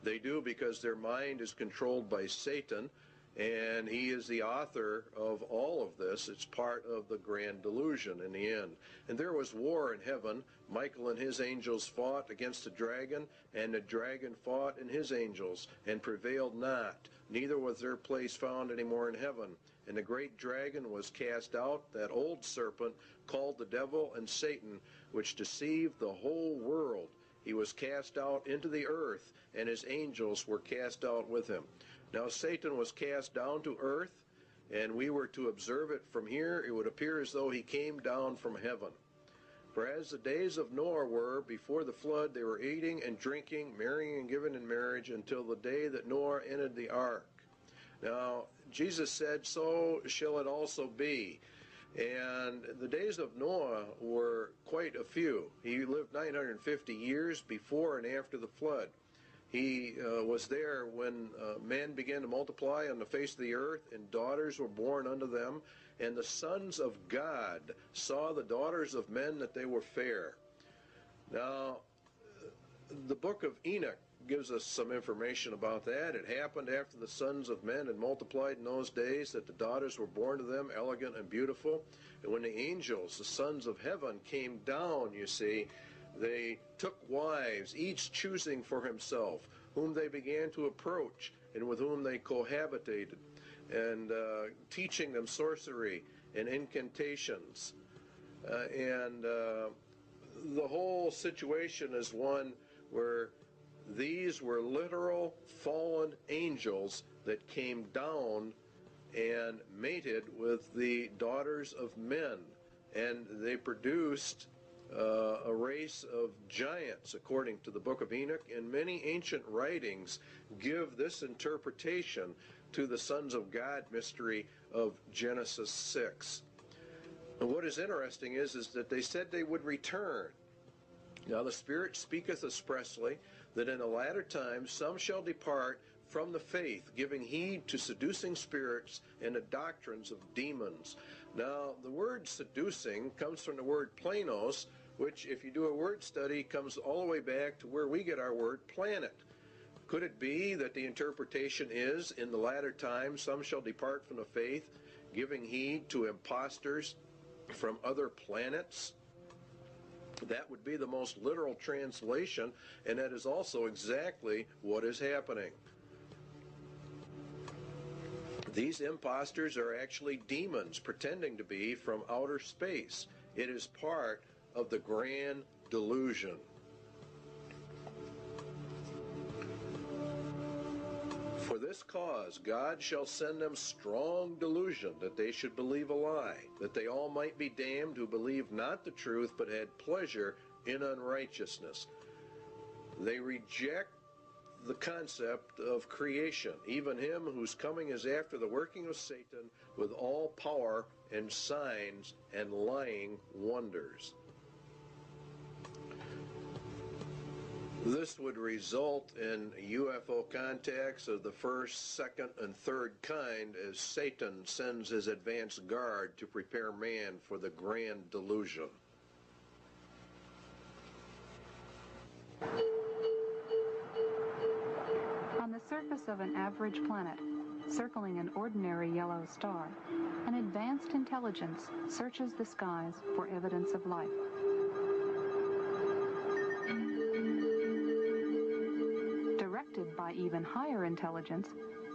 They do because their mind is controlled by Satan, and he is the author of all of this. It's part of the grand delusion in the end. And there was war in heaven. Michael and his angels fought against the dragon, and the dragon fought and his angels, and prevailed not. Neither was their place found any more in heaven. And the great dragon was cast out, that old serpent called the devil and Satan, which deceived the whole world. He was cast out into the earth, and his angels were cast out with him. Now Satan was cast down to earth, and we were to observe it from here. It would appear as though he came down from heaven. For as the days of Noah were before the flood, they were eating and drinking, marrying and giving in marriage, until the day that Noah entered the ark. Now Jesus said, so shall it also be. And the days of Noah were quite a few. He lived 950 years before and after the flood. He was there when men began to multiply on the face of the earth, and daughters were born unto them. And the sons of God saw the daughters of men that they were fair. Now, the book of Enoch gives us some information about that. It happened after the sons of men had multiplied in those days, that the daughters were born to them, elegant and beautiful. And when the angels, the sons of heaven, came down, you see, they took wives, each choosing for himself, whom they began to approach and with whom they cohabitated, and teaching them sorcery and incantations. The whole situation is one where these were literal fallen angels that came down and mated with the daughters of men, and they produced a race of giants, according to the book of Enoch, and many ancient writings give this interpretation to the sons of God mystery of Genesis 6. And what is interesting is that they said they would return. Now the Spirit speaketh expressly that in the latter times some shall depart from the faith, giving heed to seducing spirits and the doctrines of demons. Now the word seducing comes from the word planos, which, if you do a word study, comes all the way back to where we get our word planet. Could it be that the interpretation is, in the latter times, some shall depart from the faith, giving heed to impostors from other planets? That would be the most literal translation, and that is also exactly what is happening. These impostors are actually demons pretending to be from outer space. It is part of the grand delusion. For this cause God shall send them strong delusion, that they should believe a lie, that they all might be damned who believed not the truth, but had pleasure in unrighteousness. They reject the concept of creation, even him whose coming is after the working of Satan with all power and signs and lying wonders. This would result in UFO contacts of the first, second, and third kind, as Satan sends his advance guard to prepare man for the grand delusion. On the surface of an average planet, circling an ordinary yellow star, an advanced intelligence searches the skies for evidence of life. Directed by even higher intelligence,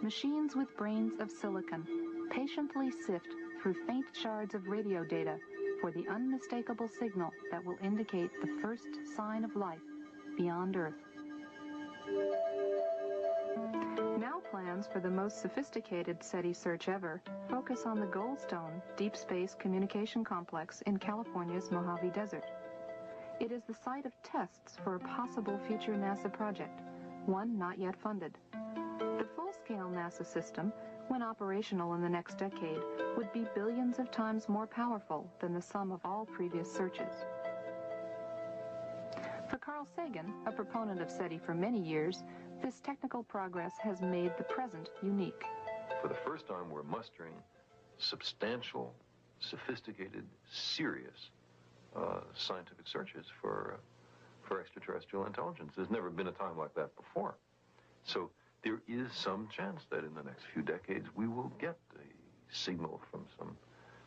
machines with brains of silicon patiently sift through faint shards of radio data for the unmistakable signal that will indicate the first sign of life beyond Earth. Now plans for the most sophisticated SETI search ever focus on the Goldstone Deep Space Communication Complex in California's Mojave Desert. It is the site of tests for a possible future NASA project, one not yet funded. The full-scale NASA system, when operational in the next decade, would be billions of times more powerful than the sum of all previous searches. For Carl Sagan, a proponent of SETI for many years, this technical progress has made the present unique. For the first time, we're mustering substantial, sophisticated, serious scientific searches for extraterrestrial intelligence. There's never been a time like that before. So there is some chance that in the next few decades we will get a signal from some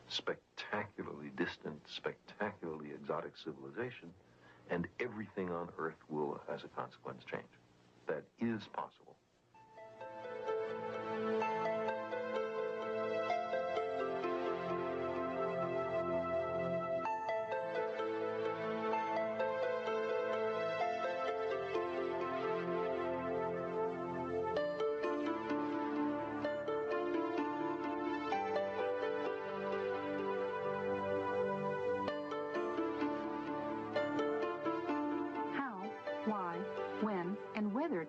spectacularly distant, spectacularly exotic civilization, and everything on Earth will, as a consequence, change. That is possible.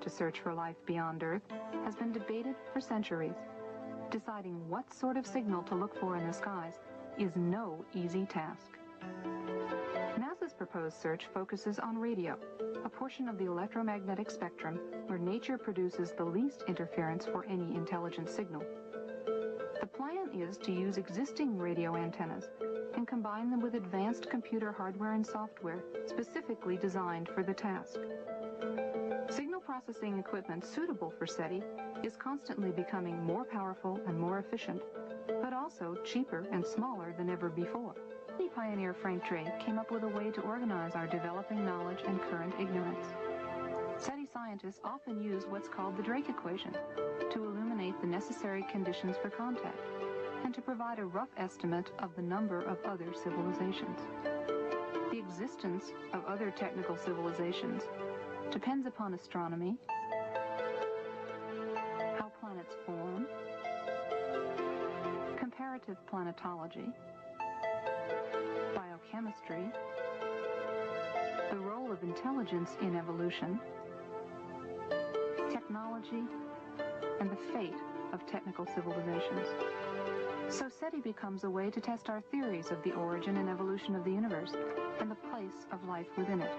To search for life beyond Earth has been debated for centuries. Deciding what sort of signal to look for in the skies is no easy task. NASA's proposed search focuses on radio, a portion of the electromagnetic spectrum where nature produces the least interference for any intelligent signal. The plan is to use existing radio antennas and combine them with advanced computer hardware and software specifically designed for the task. Signal processing equipment suitable for SETI is constantly becoming more powerful and more efficient, but also cheaper and smaller than ever before. SETI pioneer Frank Drake came up with a way to organize our developing knowledge and current ignorance. SETI scientists often use what's called the Drake equation to illuminate the necessary conditions for contact and to provide a rough estimate of the number of other civilizations. The existence of other technical civilizations depends upon astronomy, how planets form, comparative planetology, biochemistry, the role of intelligence in evolution, technology, and the fate of technical civilizations. So SETI becomes a way to test our theories of the origin and evolution of the universe and the place of life within it.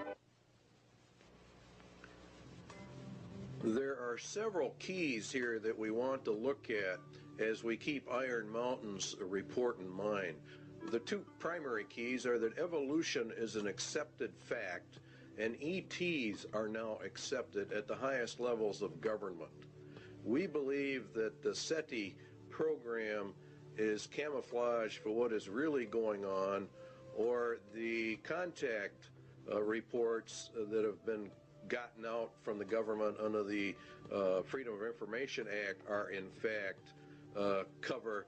There are several keys here that we want to look at as we keep Iron Mountain's report in mind. The two primary keys are that evolution is an accepted fact and ETs are now accepted at the highest levels of government. We believe that the SETI program is camouflage for what is really going on, or the contact reports that have been gotten out from the government under the Freedom of Information Act are in fact cover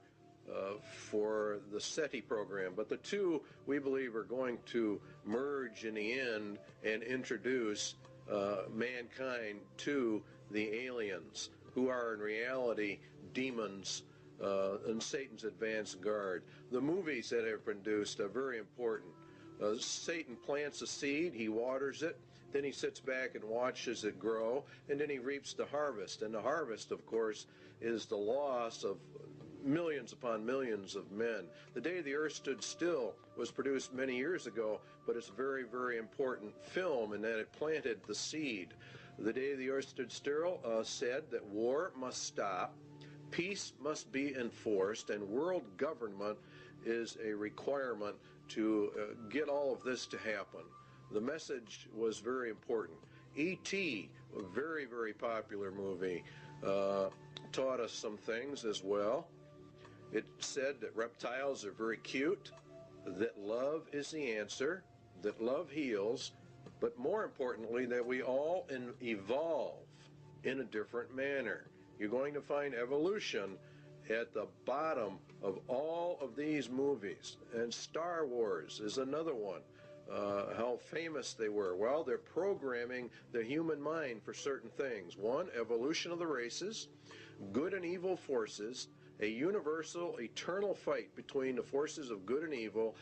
for the SETI program. But the two, we believe, are going to merge in the end and introduce mankind to the aliens, who are in reality demons and Satan's advanced guard. The movies that are produced are very important. Satan plants a seed, he waters it, then he sits back and watches it grow, and then he reaps the harvest. And the harvest, of course, is the loss of millions upon millions of men. The Day the Earth Stood Still was produced many years ago, but it's a very, very important film in that it planted the seed. The Day the Earth Stood Still said that war must stop, peace must be enforced, and world government is a requirement to get all of this to happen. The message was very important. E.T., a very, very popular movie, taught us some things as well. It said that reptiles are very cute, that love is the answer, that love heals, but more importantly, that we all evolve in a different manner. You're going to find evolution at the bottom of all of these movies. And Star Wars is another one. How famous they were. Well, they're programming the human mind for certain things. One, evolution of the races, good and evil forces, a universal, eternal fight between the forces of good and evil,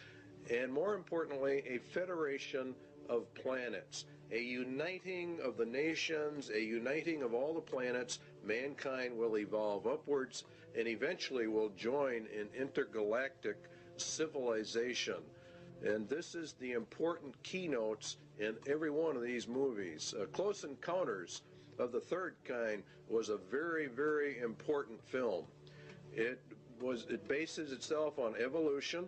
and more importantly, a federation of planets, a uniting of the nations, a uniting of all the planets. Mankind will evolve upwards and eventually will join in intergalactic civilization. And this is the important keynotes in every one of these movies. Close Encounters of the Third Kind was a very, very important film. It bases itself on evolution.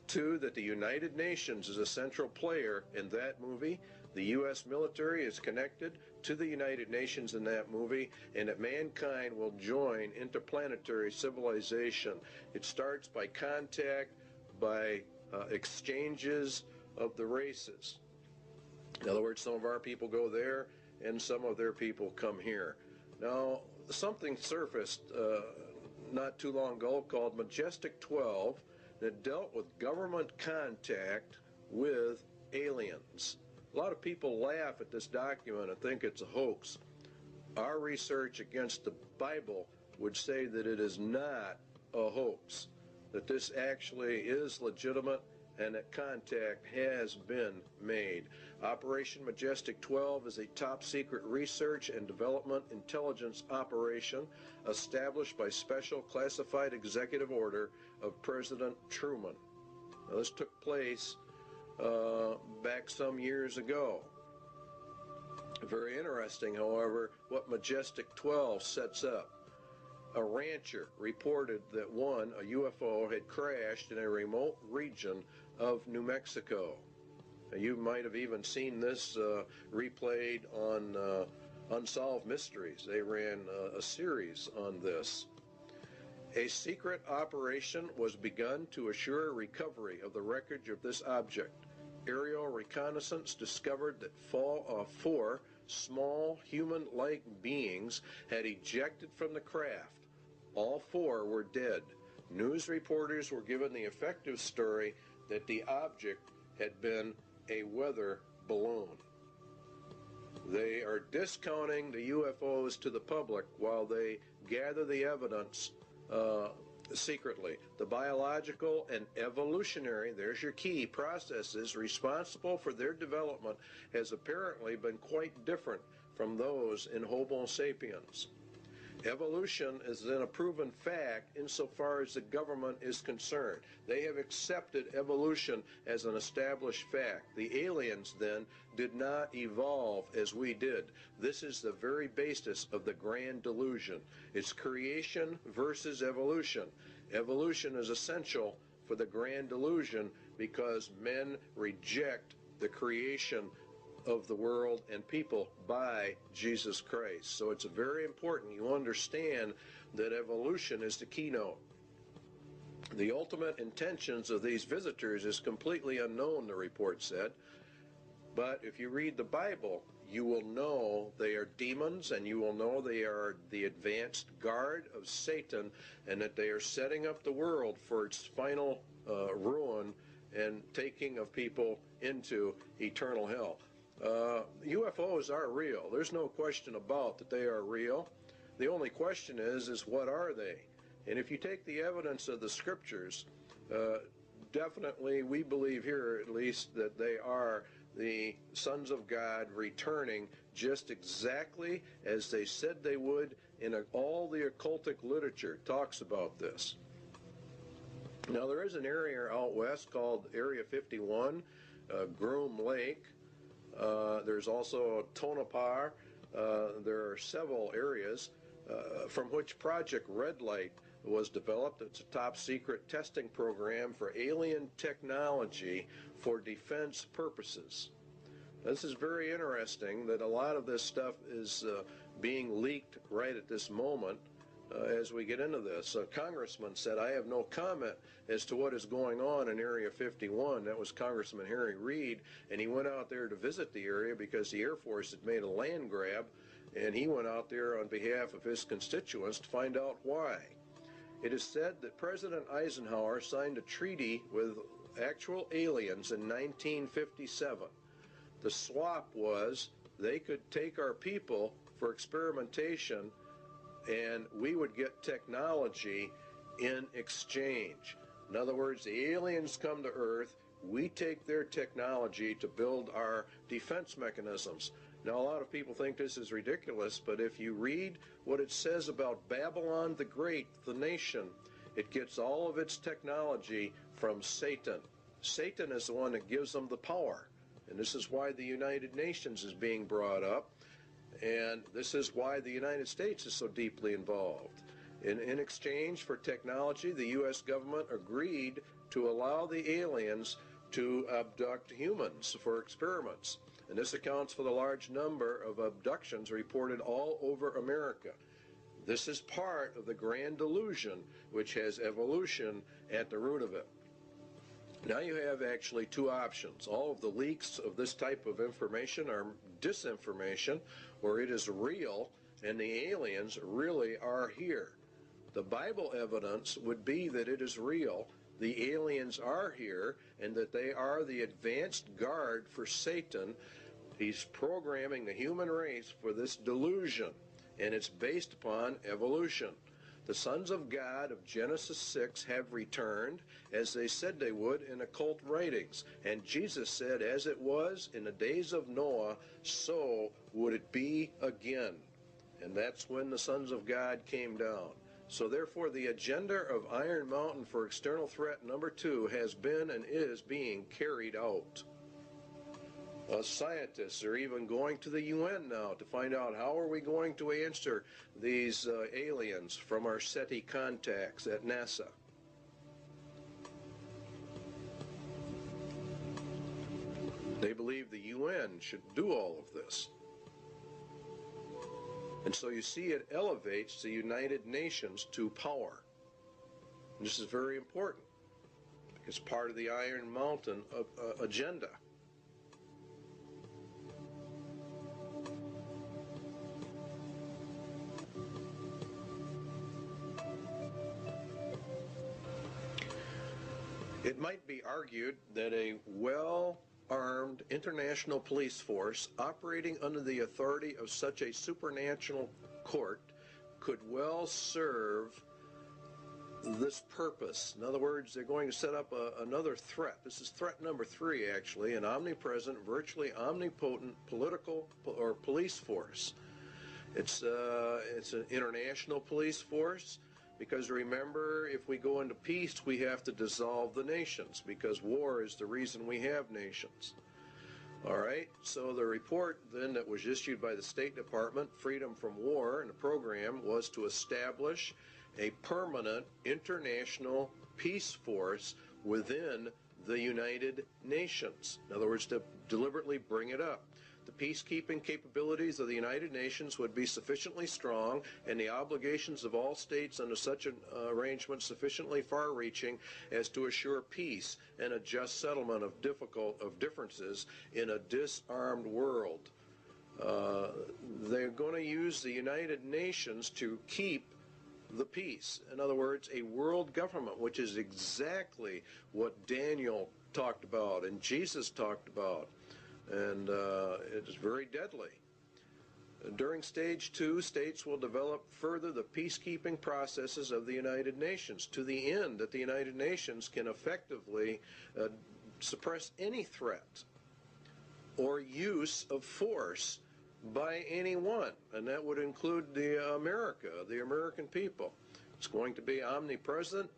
Two, that the United Nations is a central player in that movie. The U.S. military is connected to the United Nations in that movie, and that mankind will join interplanetary civilization. It starts by contact, by exchanges of the races. In other words, some of our people go there, and some of their people come here. Now, something surfaced not too long ago called Majestic 12 that dealt with government contact with aliens. A lot of people laugh at this document and think it's a hoax. Our research against the Bible would say that it is not a hoax, that this actually is legitimate and that contact has been made. Operation Majestic 12 is a top-secret research and development intelligence operation established by special classified executive order of President Truman. Now, this took place back some years ago. Very interesting, however, what Majestic 12 sets up. A rancher reported that a UFO had crashed in a remote region of New Mexico. You might have even seen this replayed on Unsolved Mysteries. They ran a series on this. A secret operation was begun to assure recovery of the wreckage of this object. Aerial reconnaissance discovered that 4 small human-like beings had ejected from the craft. All 4 were dead. News reporters were given the effective story that the object had been a weather balloon. They are discounting the UFOs to the public while they gather the evidence secretly. The biological and evolutionary, there's your key, processes responsible for their development has apparently been quite different from those in Homo sapiens. Evolution is then a proven fact insofar as the government is concerned. They have accepted evolution as an established fact. The aliens then did not evolve as we did. This is the very basis of the grand delusion. It's creation versus evolution. Evolution is essential for the grand delusion because men reject the creation of the world and people by Jesus Christ. So it's very important you understand that evolution is the keynote. The ultimate intentions of these visitors is completely unknown, the report said. But if you read the Bible, you will know they are demons, and you will know they are the advanced guard of Satan, and that they are setting up the world for its final ruin and taking of people into eternal hell. UFOs are real. There's no question about that they are real. The only question is what are they? And if you take the evidence of the scriptures, definitely we believe here at least that they are the sons of God returning just exactly as they said they would, all the occultic literature talks about this. Now there is an area out west called Area 51, Groom Lake. There's also Tonopah. There are several areas from which Project Red Light was developed. It's a top secret testing program for alien technology for defense purposes. This is very interesting that a lot of this stuff is being leaked right at this moment as we get into this. A congressman said, I have no comment as to what is going on in Area 51. That was Congressman Harry Reid, and he went out there to visit the area because the Air Force had made a land grab, and he went out there on behalf of his constituents to find out why. It is said that President Eisenhower signed a treaty with actual aliens in 1957. The swap was they could take our people for experimentation and we would get technology in exchange. In other words, the aliens come to Earth, we take their technology to build our defense mechanisms. Now, a lot of people think this is ridiculous, but if you read what it says about Babylon the Great, the nation, it gets all of its technology from Satan. Satan is the one that gives them the power. And this is why the United Nations is being brought up. And this is why the United States is so deeply involved. In exchange for technology, the U.S. government agreed to allow the aliens to abduct humans for experiments. And this accounts for the large number of abductions reported all over America. This is part of the grand delusion, which has evolution at the root of it. Now you have actually two options. All of the leaks of this type of information are disinformation, or it is real, and the aliens really are here. The Bible evidence would be that it is real, the aliens are here, and that they are the advanced guard for Satan. He's programming the human race for this delusion, and it's based upon evolution. The sons of God of Genesis 6 have returned, as they said they would in occult writings. And Jesus said, as it was in the days of Noah, so would it be again. And that's when the sons of God came down. So therefore, the agenda of Iron Mountain for external threat number 2 has been and is being carried out. Scientists are even going to the UN now to find out how are we going to answer these aliens from our SETI contacts at NASA. They believe the UN should do all of this. And so you see it elevates the United Nations to power. And this is very important. It's part of the Iron Mountain agenda. It might be argued that a well-armed international police force operating under the authority of such a supernatural court could well serve this purpose. In other words, they're going to set up another threat. This is threat number 3, actually, an omnipresent, virtually omnipotent political or police force. It's an international police force. Because remember, if we go into peace, we have to dissolve the nations, because war is the reason we have nations. All right, so the report then that was issued by the State Department, Freedom from War, and the program was to establish a permanent international peace force within the United Nations. In other words, to deliberately bring it up. the peacekeeping capabilities of the United Nations would be sufficiently strong and the obligations of all states under such an arrangement sufficiently far-reaching as to assure peace and a just settlement of differences in a disarmed world. They're going to use the United Nations to keep the peace. In other words, a world government, which is exactly what Daniel talked about and Jesus talked about, and it is very deadly. During stage 2, states will develop further the peacekeeping processes of the United Nations to the end that the United Nations can effectively suppress any threat or use of force by anyone, and that would include the American people. It's going to be omnipresent,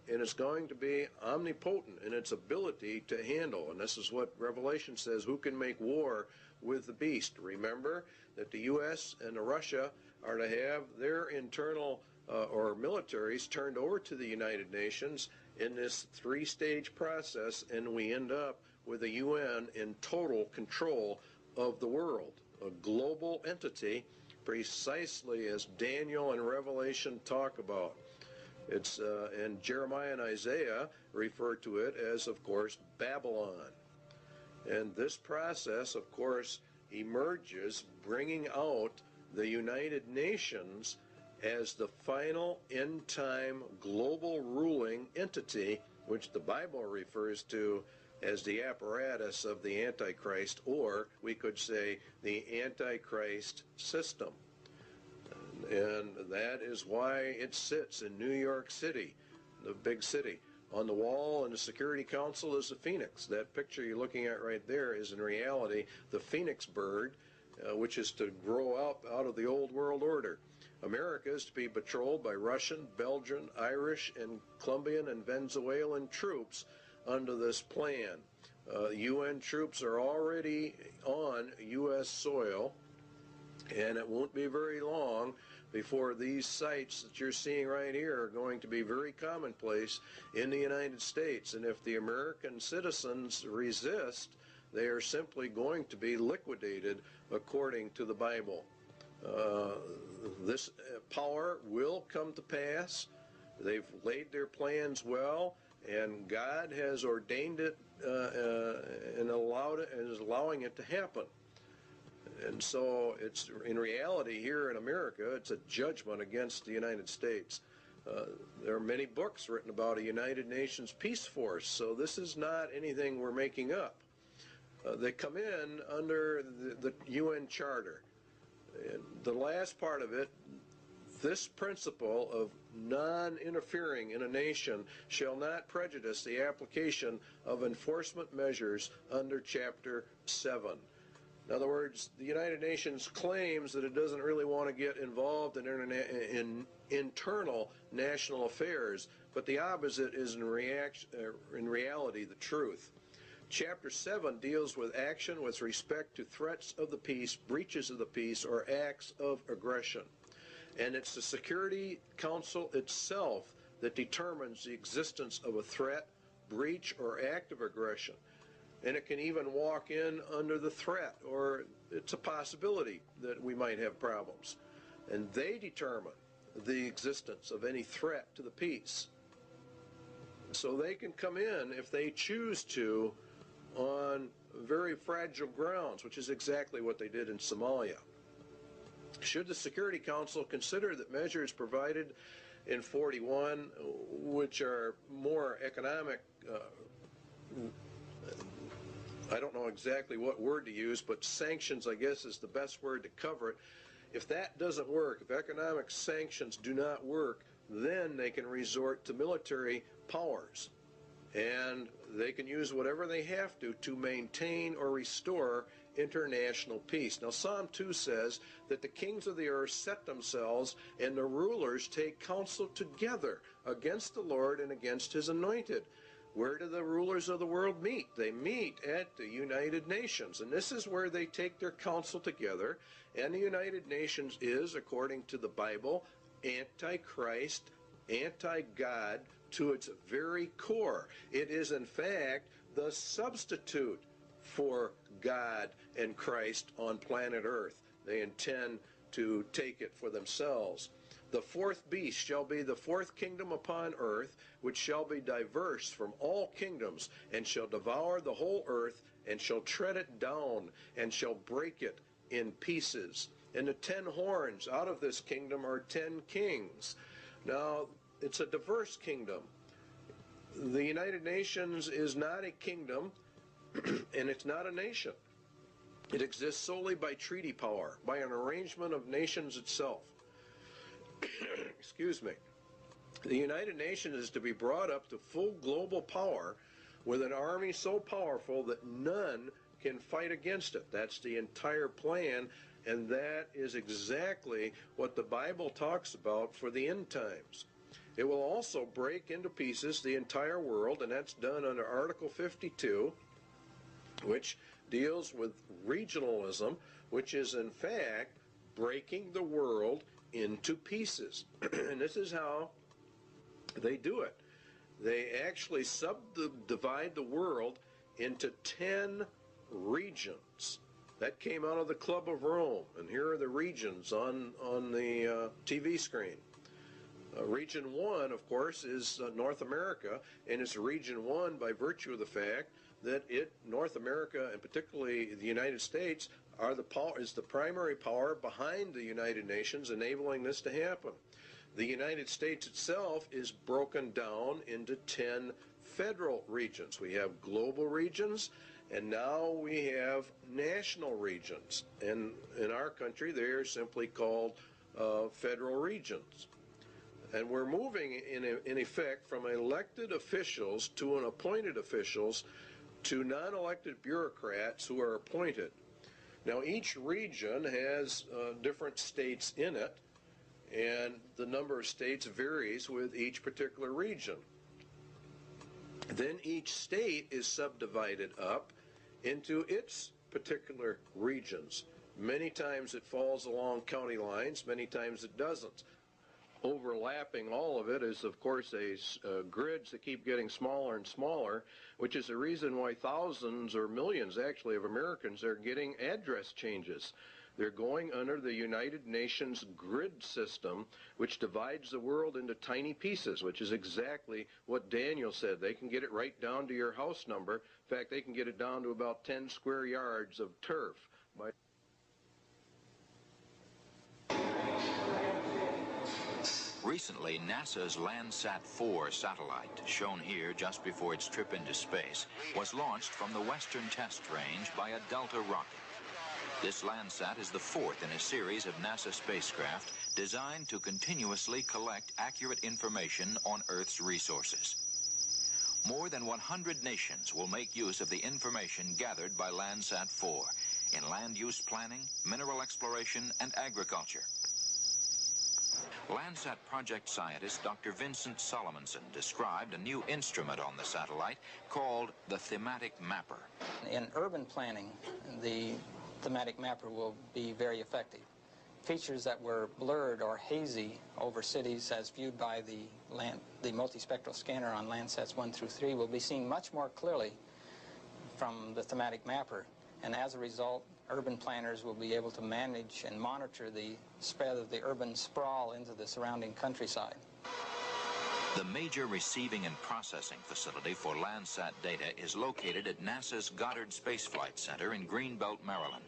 and it's going to be omnipotent in its ability to handle. And this is what Revelation says, who can make war with the beast? Remember that the U.S. and Russia are to have their internal or militaries turned over to the United Nations in this 3-stage process, and we end up with the UN in total control of the world, a global entity, precisely as Daniel and Revelation talk about. It's and Jeremiah and Isaiah refer to it as, of course, Babylon. And this process, of course, emerges bringing out the United Nations as the final end-time global ruling entity, which the Bible refers to as the apparatus of the Antichrist, or we could say the Antichrist system. And that is why it sits in New York City, the big city. On the wall in the Security Council is a phoenix. That picture you're looking at right there is in reality the phoenix bird, which is to grow up out of the old world order. America is to be patrolled by Russian, Belgian, Irish, and Colombian and Venezuelan troops under this plan. UN troops are already on U.S. soil, and it won't be very long before these sites that you're seeing right here are going to be very commonplace in the United States. And if the American citizens resist, they are simply going to be liquidated according to the Bible. This power will come to pass. They've laid their plans well, and God has ordained it and allowed it, and is allowing it to happen. And so it's, in reality, here in America, it's a judgment against the United States. There are many books written about a United Nations peace force, so this is not anything we're making up. They come in under the UN Charter. And the last part of it, this principle of non-interfering in a nation shall not prejudice the application of enforcement measures under Chapter 7. In other words, the United Nations claims that it doesn't really want to get involved in internal national affairs, but the opposite is in reality the truth. Chapter 7 deals with action with respect to threats of the peace, breaches of the peace, or acts of aggression. And it's the Security Council itself that determines the existence of a threat, breach, or act of aggression. And it can even walk in under the threat, or it's a possibility that we might have problems. And they determine the existence of any threat to the peace. So they can come in, if they choose to, on very fragile grounds, which is exactly what they did in Somalia. Should the Security Council consider that measures provided in 41, which are more economic, I don't know exactly what word to use, but sanctions, I guess, is the best word to cover it. If that doesn't work, if economic sanctions do not work, then they can resort to military powers. And they can use whatever they have to maintain or restore international peace. Now, Psalm 2 says that the kings of the earth set themselves, and the rulers take counsel together against the Lord and against his anointed. Where do the rulers of the world meet? They meet at the United Nations, and this is where they take their counsel together. And the United Nations is, according to the Bible, anti-Christ, anti-God to its very core. It is, in fact, the substitute for God and Christ on planet Earth. They intend to take it for themselves. The fourth beast shall be the fourth kingdom upon earth, which shall be diverse from all kingdoms, and shall devour the whole earth, and shall tread it down, and shall break it in pieces. And the 10 horns out of this kingdom are 10 kings. Now, it's a diverse kingdom. The United Nations is not a kingdom, and it's not a nation. It exists solely by treaty power, by an arrangement of nations itself. Excuse me. The United Nations is to be brought up to full global power with an army so powerful that none can fight against it. That's the entire plan, and that is exactly what the Bible talks about for the end times. It will also break into pieces the entire world, and that's done under Article 52, which deals with regionalism, which is in fact breaking the world into pieces. And this is how they do it. They actually subdivide the world into 10 regions. That came out of the Club of Rome, and here are the regions on the TV screen. Region 1, of course, is North America, and it's Region 1 by virtue of the fact that North America, and particularly the United States, is the primary power behind the United Nations, enabling this to happen. The United States itself is broken down into 10 federal regions. We have global regions, and now we have national regions. And in our country, they are simply called federal regions. And we're moving, in effect, from elected officials to appointed officials to non-elected bureaucrats who are appointed. Now, each region has different states in it, and the number of states varies with each particular region. Then each state is subdivided up into its particular regions. Many times it falls along county lines, many times it doesn't. Overlapping all of it is, of course, grids that keep getting smaller and smaller, which is the reason why thousands or millions, actually, of Americans are getting address changes. They're going under the United Nations grid system, which divides the world into tiny pieces, which is exactly what Daniel said. They can get it right down to your house number. In fact, they can get it down to about 10 square yards of turf. Recently, NASA's Landsat 4 satellite, shown here just before its trip into space, was launched from the Western Test Range by a Delta rocket. This Landsat is the fourth in a series of NASA spacecraft designed to continuously collect accurate information on Earth's resources. More than 100 nations will make use of the information gathered by Landsat 4 in land use planning, mineral exploration, and agriculture. Landsat project scientist Dr. Vincent Solomonson described a new instrument on the satellite called the Thematic Mapper. In urban planning, the Thematic Mapper will be very effective. Features that were blurred or hazy over cities as viewed by the multispectral scanner on Landsats 1 through 3 will be seen much more clearly from the Thematic Mapper, and as a result, urban planners will be able to manage and monitor the spread of the urban sprawl into the surrounding countryside. The major receiving and processing facility for Landsat data is located at NASA's Goddard Space Flight Center in Greenbelt, Maryland.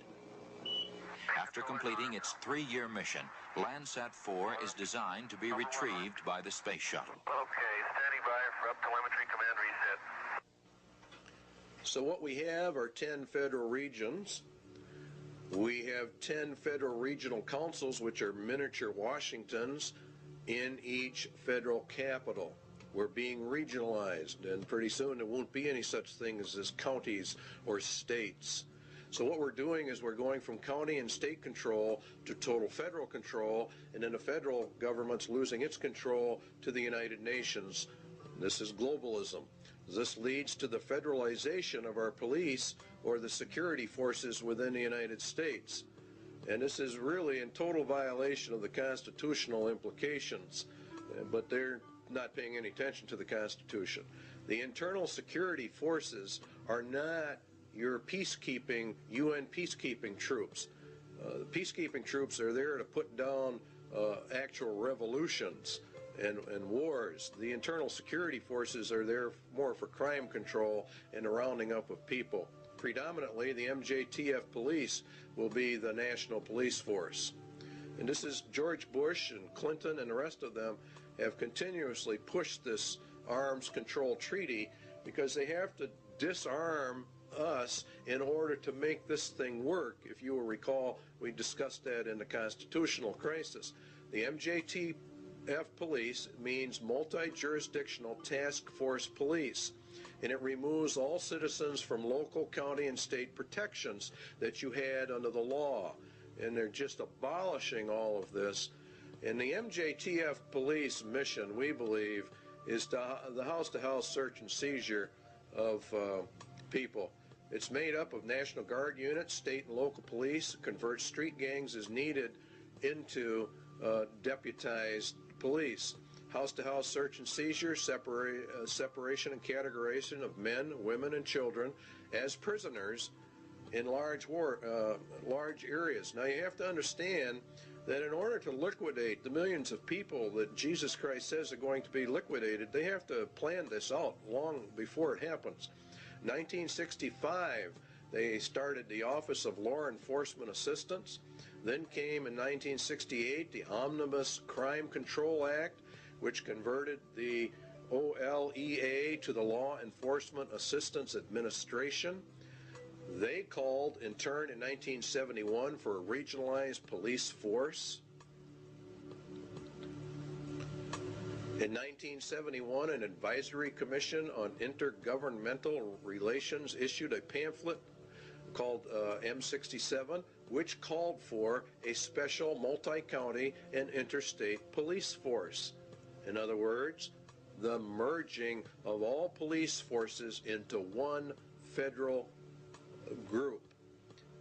After completing its 3-year mission, Landsat 4 is designed to be retrieved by the space shuttle. Okay, standing by for up-telemetry command reset. So what we have are 10 federal regions. We have 10 federal regional councils, which are miniature Washingtons in each federal capital. We're being regionalized, and pretty soon there won't be any such things as counties or states. So what we're doing is we're going from county and state control to total federal control, and then the federal government's losing its control to the United Nations. This is globalism. This leads to the federalization of our police or the security forces within the United States. And this is really in total violation of the constitutional implications, but they're not paying any attention to the Constitution. The internal security forces are not your peacekeeping, UN peacekeeping troops. Peacekeeping troops are there to put down actual revolutions and wars. The internal security forces are there more for crime control and the rounding up of people. Predominantly, the MJTF police will be the national police force. And this is George Bush and Clinton and the rest of them have continuously pushed this arms control treaty because they have to disarm us in order to make this thing work. If you will recall, we discussed that in the constitutional crisis. The MJTF police means multi-jurisdictional task force police, and it removes all citizens from local, county, and state protections that you had under the law. And they're just abolishing all of this. And the MJTF police mission, we believe, is the house-to-house search and seizure of people. It's made up of National Guard units, state and local police, convert street gangs as needed into deputized police. House-to-house search and seizure, separation and categorization of men, women, and children as prisoners in large areas. Now you have to understand that in order to liquidate the millions of people that Jesus Christ says are going to be liquidated, they have to plan this out long before it happens. 1965, they started the Office of Law Enforcement Assistance. Then came in 1968 the Omnibus Crime Control Act, which converted the OLEA to the Law Enforcement Assistance Administration. They called, in turn, in 1971 for a regionalized police force. In 1971, an advisory commission on intergovernmental relations issued a pamphlet called M67, which called for a special multi-county and interstate police force. In other words, the merging of all police forces into one federal group.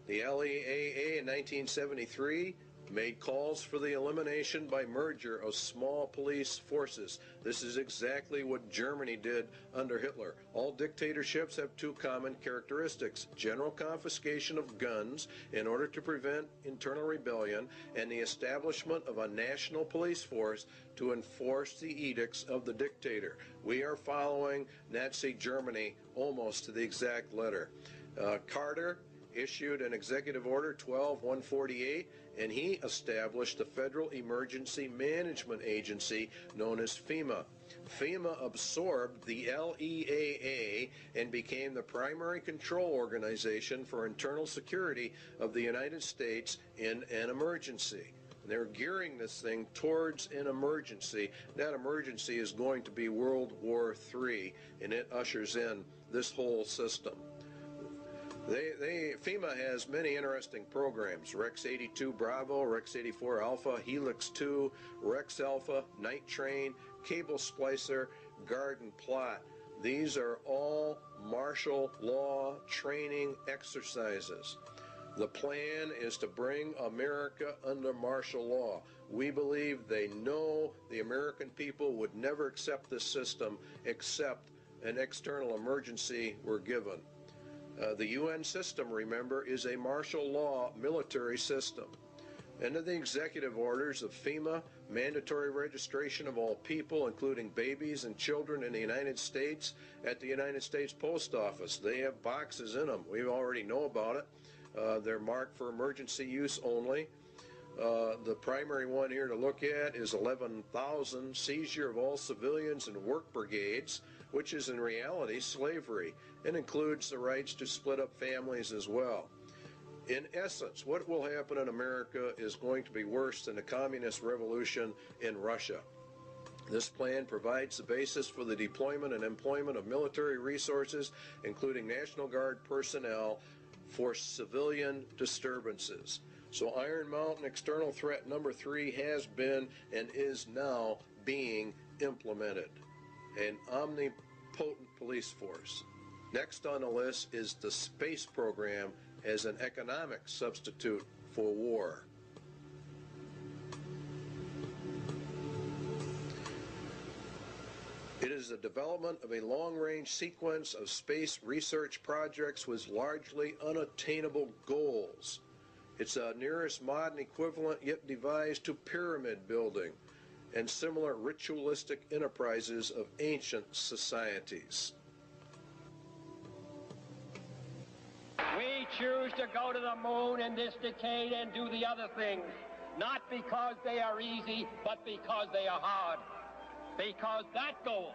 The LEAA in 1973 made calls for the elimination by merger of small police forces. This is exactly what Germany did under Hitler. All dictatorships have two common characteristics: general confiscation of guns in order to prevent internal rebellion, and the establishment of a national police force to enforce the edicts of the dictator. We are following Nazi Germany almost to the exact letter. Carter issued an executive order 12-148, and he established the Federal Emergency Management Agency known as FEMA. FEMA absorbed the LEAA and became the primary control organization for internal security of the United States in an emergency. They're gearing this thing towards an emergency. That emergency is going to be World War III, and it ushers in this whole system. FEMA has many interesting programs: Rex 82 Bravo, Rex 84 Alpha, Helix 2, Rex Alpha, Night Train, Cable Splicer, Garden Plot. These are all martial law training exercises. The plan is to bring America under martial law. We believe they know the American people would never accept this system except an external emergency were given. The UN system, remember, is a martial law military system. Under the executive orders of FEMA, mandatory registration of all people, including babies and children in the United States, at the United States Post Office. They have boxes in them. We already know about it. They're marked for emergency use only. The primary one here to look at is 11,000, seizure of all civilians and work brigades, which is in reality slavery, and includes the rights to split up families as well. In essence, what will happen in America is going to be worse than the communist revolution in Russia. This plan provides the basis for the deployment and employment of military resources, including National Guard personnel, for civilian disturbances. So Iron Mountain external threat number 3 has been and is now being implemented. An omnipotent police force. Next on the list is the space program as an economic substitute for war. It is the development of a long-range sequence of space research projects with largely unattainable goals. It's a nearest modern equivalent yet devised to pyramid building and similar ritualistic enterprises of ancient societies. We choose to go to the moon in this decade and do the other things, not because they are easy, but because they are hard. Because that goal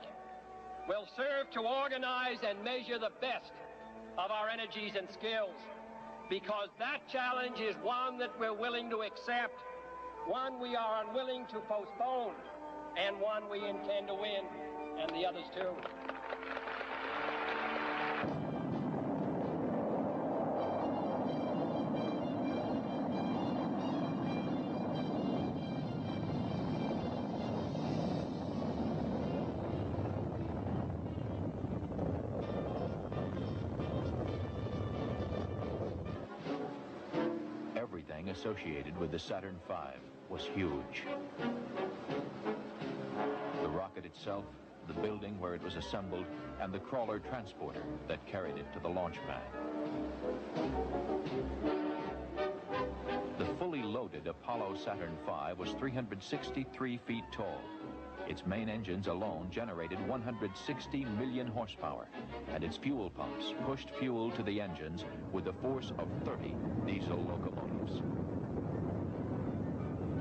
will serve to organize and measure the best of our energies and skills. Because that challenge is one that we're willing to accept, one we are unwilling to postpone, and one we intend to win, and the others too. Everything associated with the Saturn V was huge. The rocket itself, the building where it was assembled, and the crawler transporter that carried it to the launch pad. The fully loaded Apollo Saturn V was 363 feet tall. Its main engines alone generated 160 million horsepower, and its fuel pumps pushed fuel to the engines with the force of 30 diesel locomotives.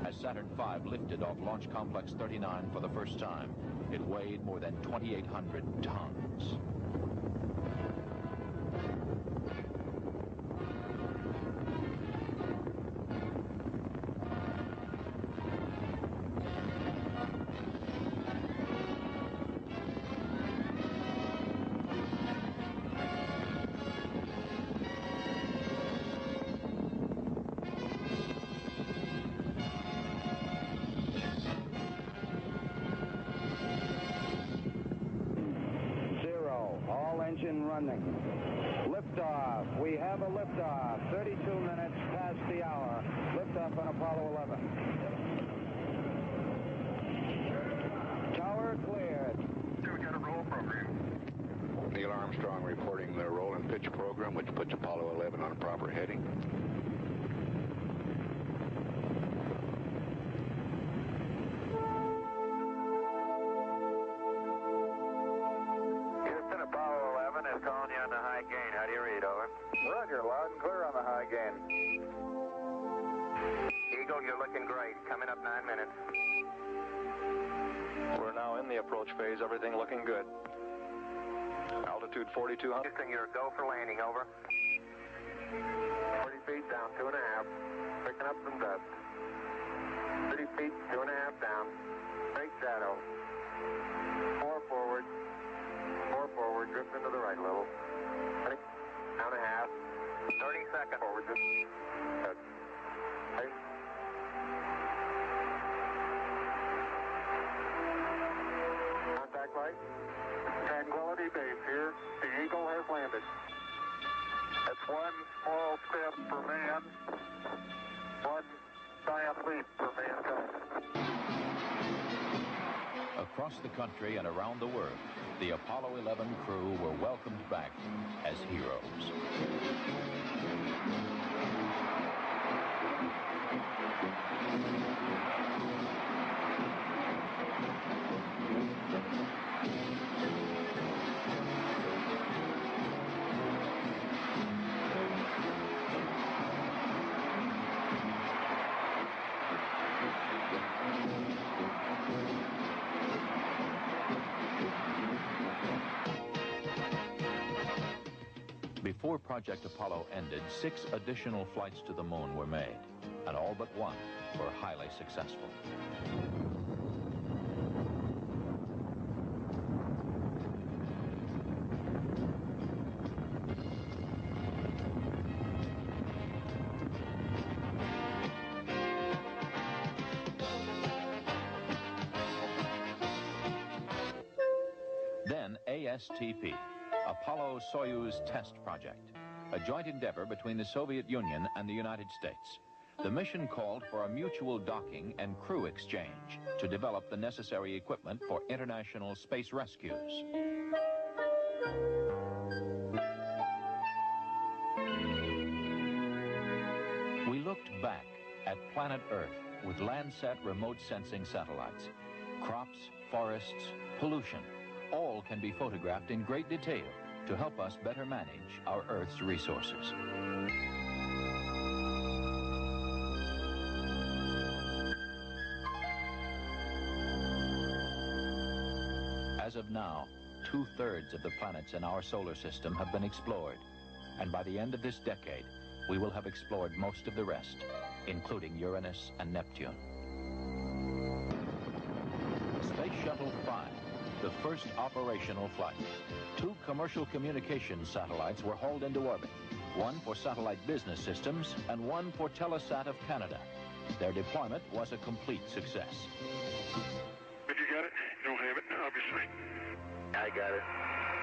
As Saturn V lifted off Launch Complex 39 for the first time, it weighed more than 2,800 tons. Engine running. Liftoff. We have a liftoff. 32 minutes past the hour. Liftoff on Apollo 11. Tower cleared. We got a roll program. Neil Armstrong reporting the roll and pitch program, which puts Apollo 11 on a proper heading. Calling you on the high gain. How do you read, over? Roger, loud and clear on the high gain. Eagle, you're looking great. Coming up 9 minutes. We're now in the approach phase. Everything looking good. Altitude 4,200. Houston, you're a go for landing, over. 40 feet down, 2.5. Picking up some dust. 30 feet, 2.5 down. Straight shadow. 4 forward. 4 forward, drift into the right a little. 20, down a half. 30 seconds forward, just. Good. Right. Contact light. Tranquility Base here. The Eagle has landed. That's one small step for man, one giant leap for mankind. Across the country and around the world, the Apollo 11 crew were welcomed back as heroes. Before Project Apollo ended, 6 additional flights to the moon were made, and all but one were highly successful. Then ASTP, Apollo-Soyuz Test Project, a joint endeavor between the Soviet Union and the United States. the mission called for a mutual docking and crew exchange to develop the necessary equipment for international space rescues. We looked back at planet Earth with Landsat remote sensing satellites. Crops, forests, pollution, all can be photographed in great detail to help us better manage our Earth's resources. As of now, 2/3 of the planets in our solar system have been explored, and by the end of this decade, we will have explored most of the rest, including Uranus and Neptune. Space Shuttle 5, the first operational flight. 2 commercial communications satellites were hauled into orbit, one for satellite business systems and one for Telesat of Canada. Their deployment was a complete success. Did you get it? You don't have it, obviously. I got it.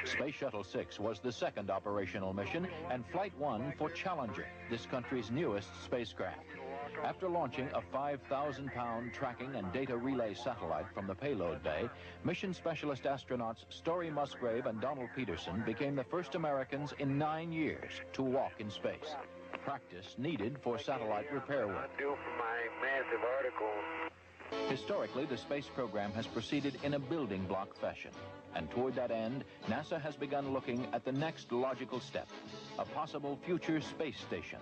Space Shuttle 6 was the second operational mission and Flight 1 for Challenger, this country's newest spacecraft. After launching a 5,000-pound tracking and data relay satellite from the payload bay, mission specialist astronauts Story Musgrave and Donald Peterson became the first Americans in 9 years to walk in space. Practice needed for satellite repair work. Due for my massive article. Historically, the space program has proceeded in a building block fashion. And toward that end, NASA has begun looking at the next logical step, a possible future space station,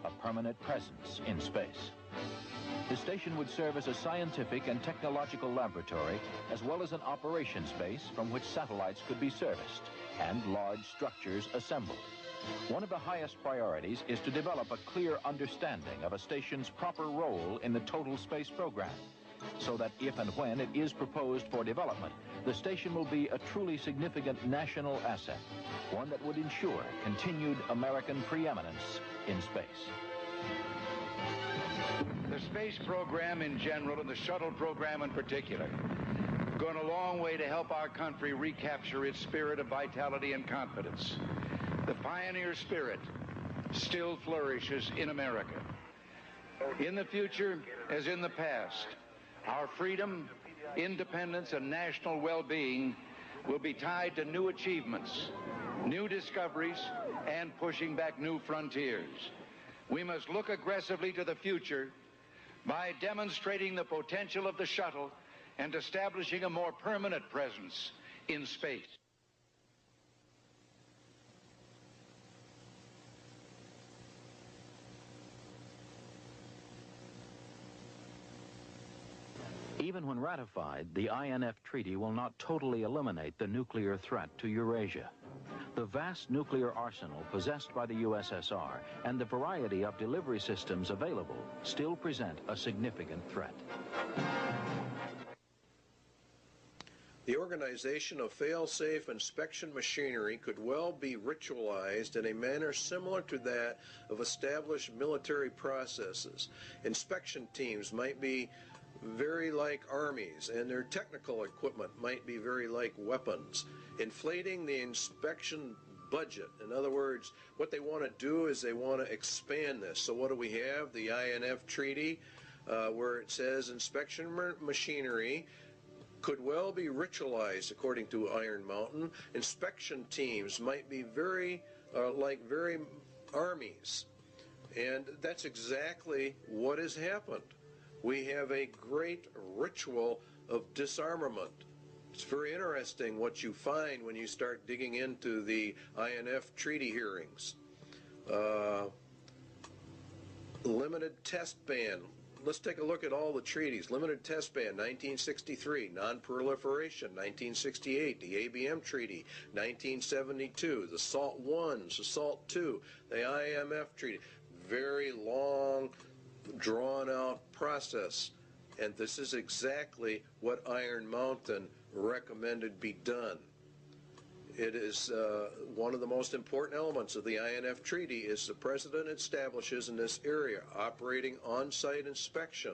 a permanent presence in space. The station would serve as a scientific and technological laboratory, as well as an operations base from which satellites could be serviced and large structures assembled. One of the highest priorities is to develop a clear understanding of a station's proper role in the total space program, so that if and when it is proposed for development, the station will be a truly significant national asset, one that would ensure continued American preeminence in space. The space program in general and the shuttle program in particular have gone a long way to help our country recapture its spirit of vitality and confidence. The pioneer spirit still flourishes in America. In the future, as in the past, our freedom, independence, and national well-being will be tied to new achievements, new discoveries, and pushing back new frontiers. We must look aggressively to the future by demonstrating the potential of the shuttle and establishing a more permanent presence in space. Even when ratified, the INF Treaty will not totally eliminate the nuclear threat to Eurasia. The vast nuclear arsenal possessed by the USSR and the variety of delivery systems available still present a significant threat. The organization of fail-safe inspection machinery could well be ritualized in a manner similar to that of established military processes. Inspection teams might be very like armies, and their technical equipment might be very like weapons. Inflating the inspection budget. In other words, what they want to do is they want to expand this. So what do we have? The INF Treaty, where it says inspection machinery could well be ritualized, according to Iron Mountain. Inspection teams might be very like very armies. And that's exactly what has happened. We have a great ritual of disarmament. It's very interesting what you find when you start digging into the INF treaty hearings. Limited test ban. Let's take a look at all the treaties. Limited test ban, 1963. Non-proliferation, 1968. The ABM Treaty, 1972. The SALT I, the SALT II. The IMF Treaty. Very long, drawn-out process. And this is exactly what Iron Mountain recommended be done. It is one of the most important elements of the INF Treaty is the President establishes in this area operating on-site inspection.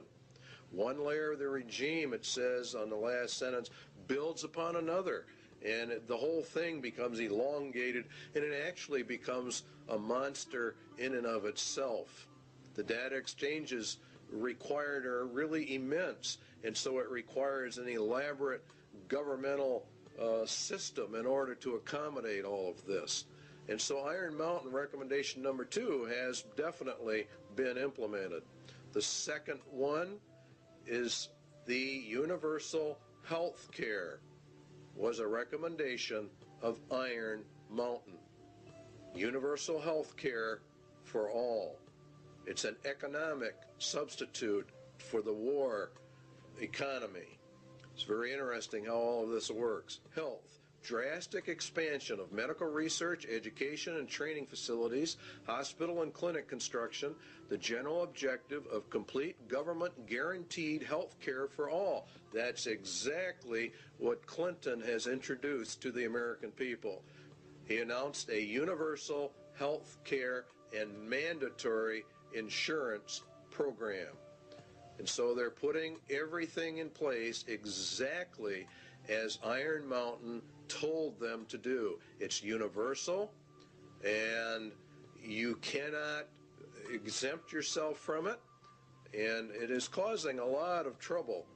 One layer of the regime, it says on the last sentence, builds upon another. And the whole thing becomes elongated, and it actually becomes a monster in and of itself. The data exchanges required are really immense, and so it requires an elaborate governmental system in order to accommodate all of this. And so Iron Mountain recommendation number 2 has definitely been implemented. The second one is the universal health care was a recommendation of Iron Mountain. Universal health care for all. It's an economic substitute for the war economy. It's very interesting how all of this works. Health. Drastic expansion of medical research, education, and training facilities, hospital and clinic construction, the general objective of complete government guaranteed health care for all. That's exactly what Clinton has introduced to the American people. He announced a universal health care and mandatory insurance program. And so they're putting everything in place exactly as Iron Mountain told them to do. It's universal, and you cannot exempt yourself from it, and it is causing a lot of trouble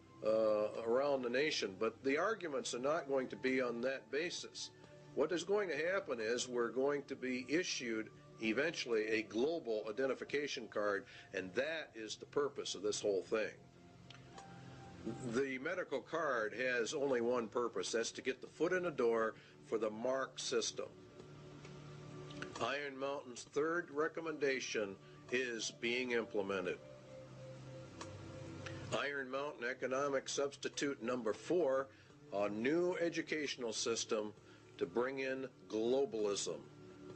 around the nation. But the arguments are not going to be on that basis. What is going to happen is we're going to be issued eventually a global identification card, and that is the purpose of this whole thing. The medical card has only one purpose. That's to get the foot in the door for the MARC system. Iron Mountain's third recommendation is being implemented. Iron Mountain Economic Substitute number 4, a new educational system to bring in globalism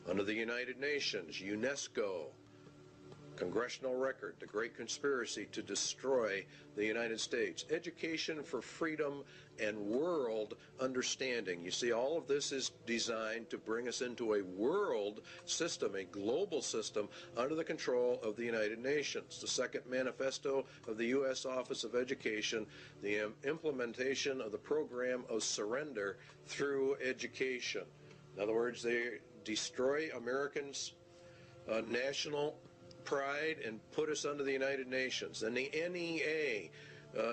under the United Nations, UNESCO, Congressional Record, the Great Conspiracy to Destroy the United States, Education for Freedom and World Understanding. You see, all of this is designed to bring us into a world system, a global system, under the control of the United Nations. The second manifesto of the U.S. Office of Education, the implementation of the program of surrender through education. In other words, they destroy Americans' national pride and put us under the United Nations. And the NEA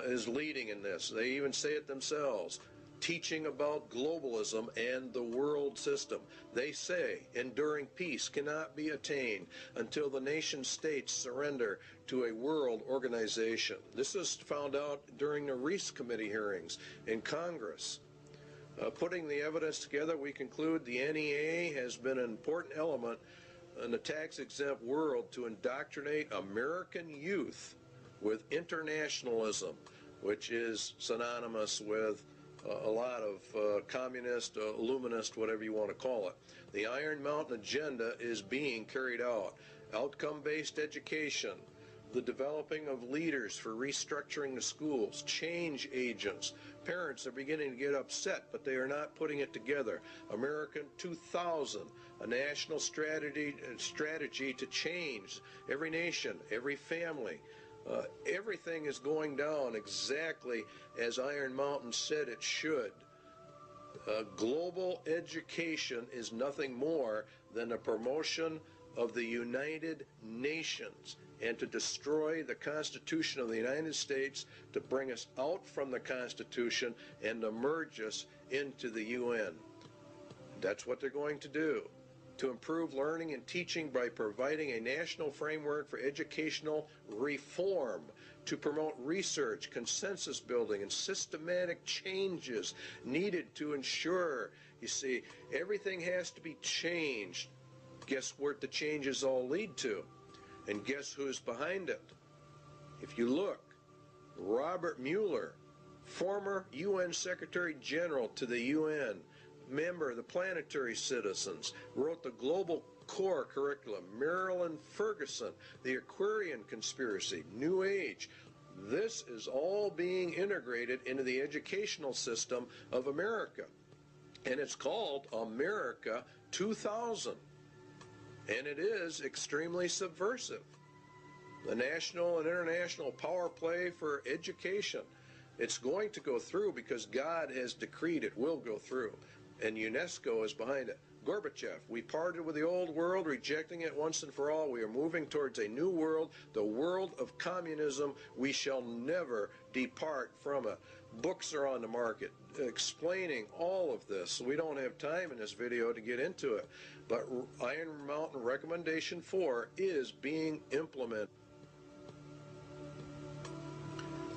is leading in this. They even say it themselves, teaching about globalism and the world system. They say enduring peace cannot be attained until the nation states surrender to a world organization. This is found out during the Reese Committee hearings in Congress. Putting the evidence together, we conclude the NEA has been an important element in the tax-exempt world to indoctrinate American youth with internationalism, which is synonymous with a lot of communist, illuminist, whatever you want to call it. The Iron Mountain agenda is being carried out. Outcome-based education, the developing of leaders for restructuring the schools, change agents. Parents are beginning to get upset, but they are not putting it together. American 2000, a national strategy to change every nation, every family. Everything is going down exactly as Iron Mountain said it should. Global education is nothing more than a promotion of the United Nations and to destroy the Constitution of the United States, to bring us out from the Constitution and to merge us into the UN. That's what they're going to do. To improve learning and teaching by providing a national framework for educational reform, to promote research, consensus building, and systematic changes needed to ensure, you see, everything has to be changed. Guess where the changes all lead to? And guess who's behind it? If you look, Robert Mueller, former UN Secretary General to the UN, member of the Planetary Citizens, wrote the Global Core Curriculum. Marilyn Ferguson, the Aquarian Conspiracy, New Age. This is all being integrated into the educational system of America. And it's called America 2000. And it is extremely subversive. The national and international power play for education. It's going to go through because God has decreed it will go through. And UNESCO is behind it. Gorbachev. We parted with the old world, rejecting it once and for all. We are moving towards a new world, the world of communism. We shall never depart from it. Books are on the market explaining all of this. We don't have time in this video to get into it, but Iron Mountain Recommendation 4 is being implemented.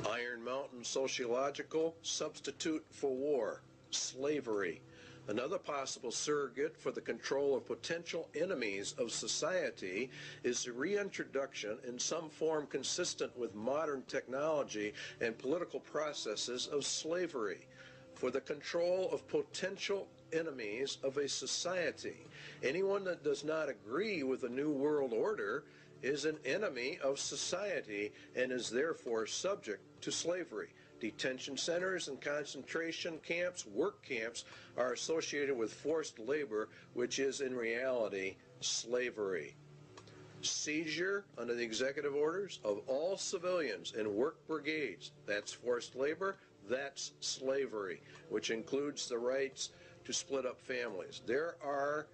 Iron Mountain Sociological Substitute for War, Slavery. Another possible surrogate for the control of potential enemies of society is the reintroduction in some form consistent with modern technology and political processes of slavery for the control of potential enemies of a society. Anyone that does not agree with the New World Order is an enemy of society and is therefore subject to slavery. Detention centers and concentration camps, work camps, are associated with forced labor, which is in reality slavery. Seizure under the executive orders of all civilians in work brigades, that's forced labor, that's slavery, which includes the rights to split up families. There are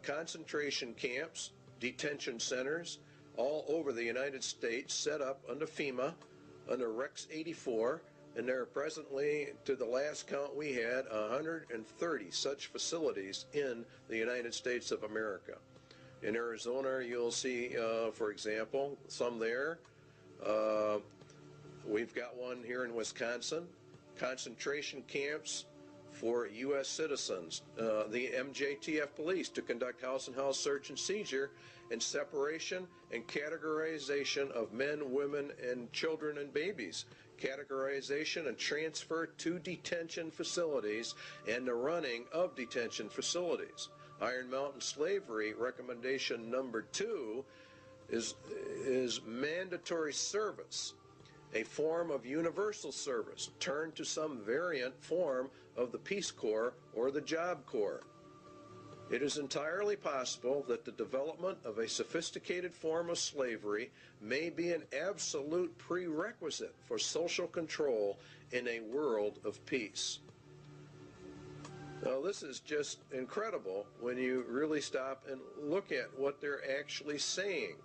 concentration camps, detention centers all over the United States set up under FEMA, under Rex 84, and there are presently, to the last count we had, 130 such facilities in the United States of America. In Arizona, you'll see, for example, some there. We've got one here in Wisconsin. Concentration camps for U.S. citizens. The MJTF police to conduct house and house search and seizure and separation and categorization of men, women, and children and babies. Categorization and transfer to detention facilities and the running of detention facilities. Iron Mountain Slavery recommendation number 2 is mandatory service, a form of universal service, turned to some variant form of the Peace Corps or the Job Corps. It is entirely possible that the development of a sophisticated form of slavery may be an absolute prerequisite for social control in a world of peace. Now, this is just incredible when you really stop and look at what they're actually saying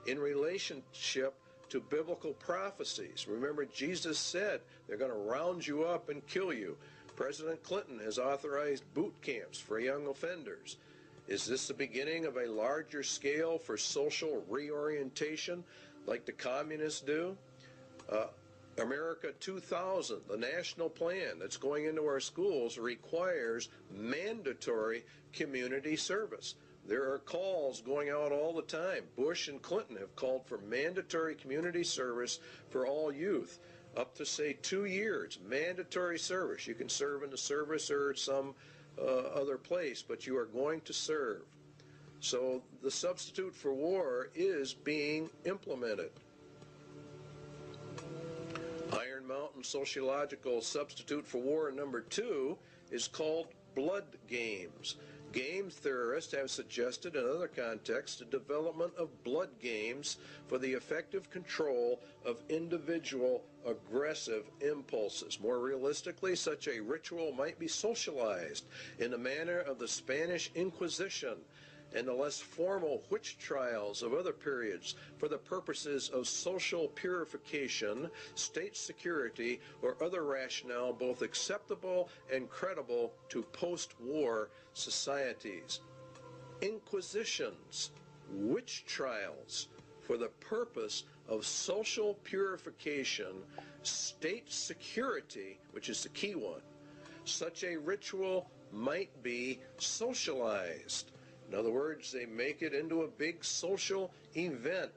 in relationship to biblical prophecies. Remember, Jesus said they're going to round you up and kill you. President Clinton has authorized boot camps for young offenders. Is this the beginning of a larger scale for social reorientation like the communists do? America 2000, the national plan that's going into our schools, requires mandatory community service. There are calls going out all the time. Bush and Clinton have called for mandatory community service for all youth, up to, say, 2 years, mandatory service. You can serve in the service or some other place, but you are going to serve. So the substitute for war is being implemented. Iron Mountain Sociological Substitute for War number 2 is called blood games. Game theorists have suggested in other contexts the development of blood games for the effective control of individual aggressive impulses. More realistically, such a ritual might be socialized in the manner of the Spanish Inquisition and the less formal witch trials of other periods for the purposes of social purification, state security, or other rationale both acceptable and credible to post-war societies. Inquisitions, witch trials for the purpose of social purification, state security, which is the key one. Such a ritual might be socialized. In other words, they make it into a big social event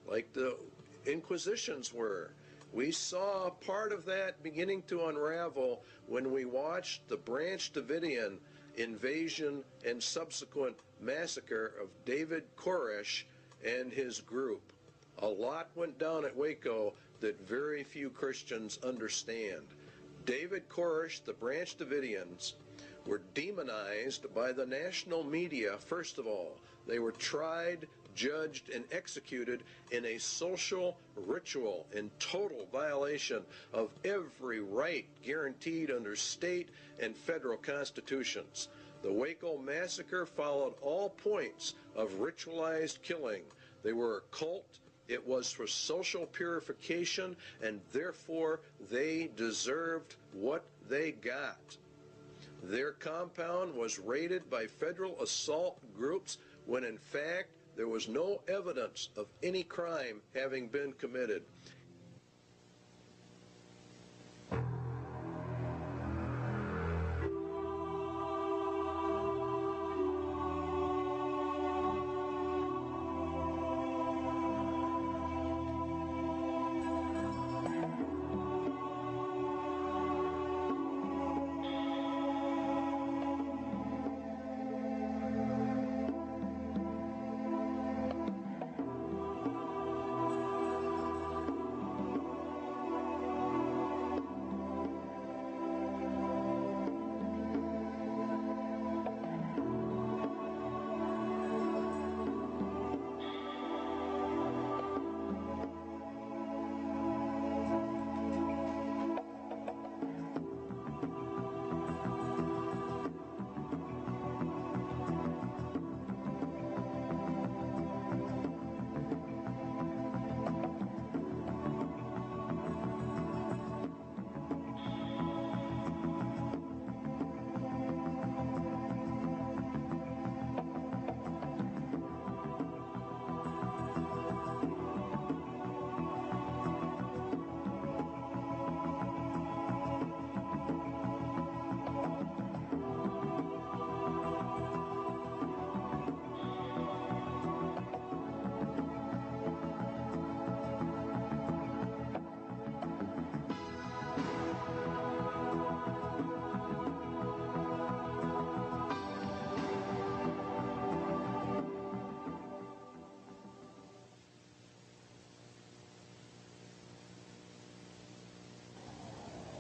like the Inquisitions were. We saw part of that beginning to unravel when we watched the Branch Davidian invasion and subsequent massacre of David Koresh and his group. A lot went down at Waco that very few Christians understand. David Koresh, the Branch Davidians, were demonized by the national media. First of all, they were tried, judged, and executed in a social ritual in total violation of every right guaranteed under state and federal constitutions. The Waco massacre followed all points of ritualized killing. They were a cult. It was for social purification, and therefore they deserved what they got. Their compound was raided by federal assault groups when in fact there was no evidence of any crime having been committed.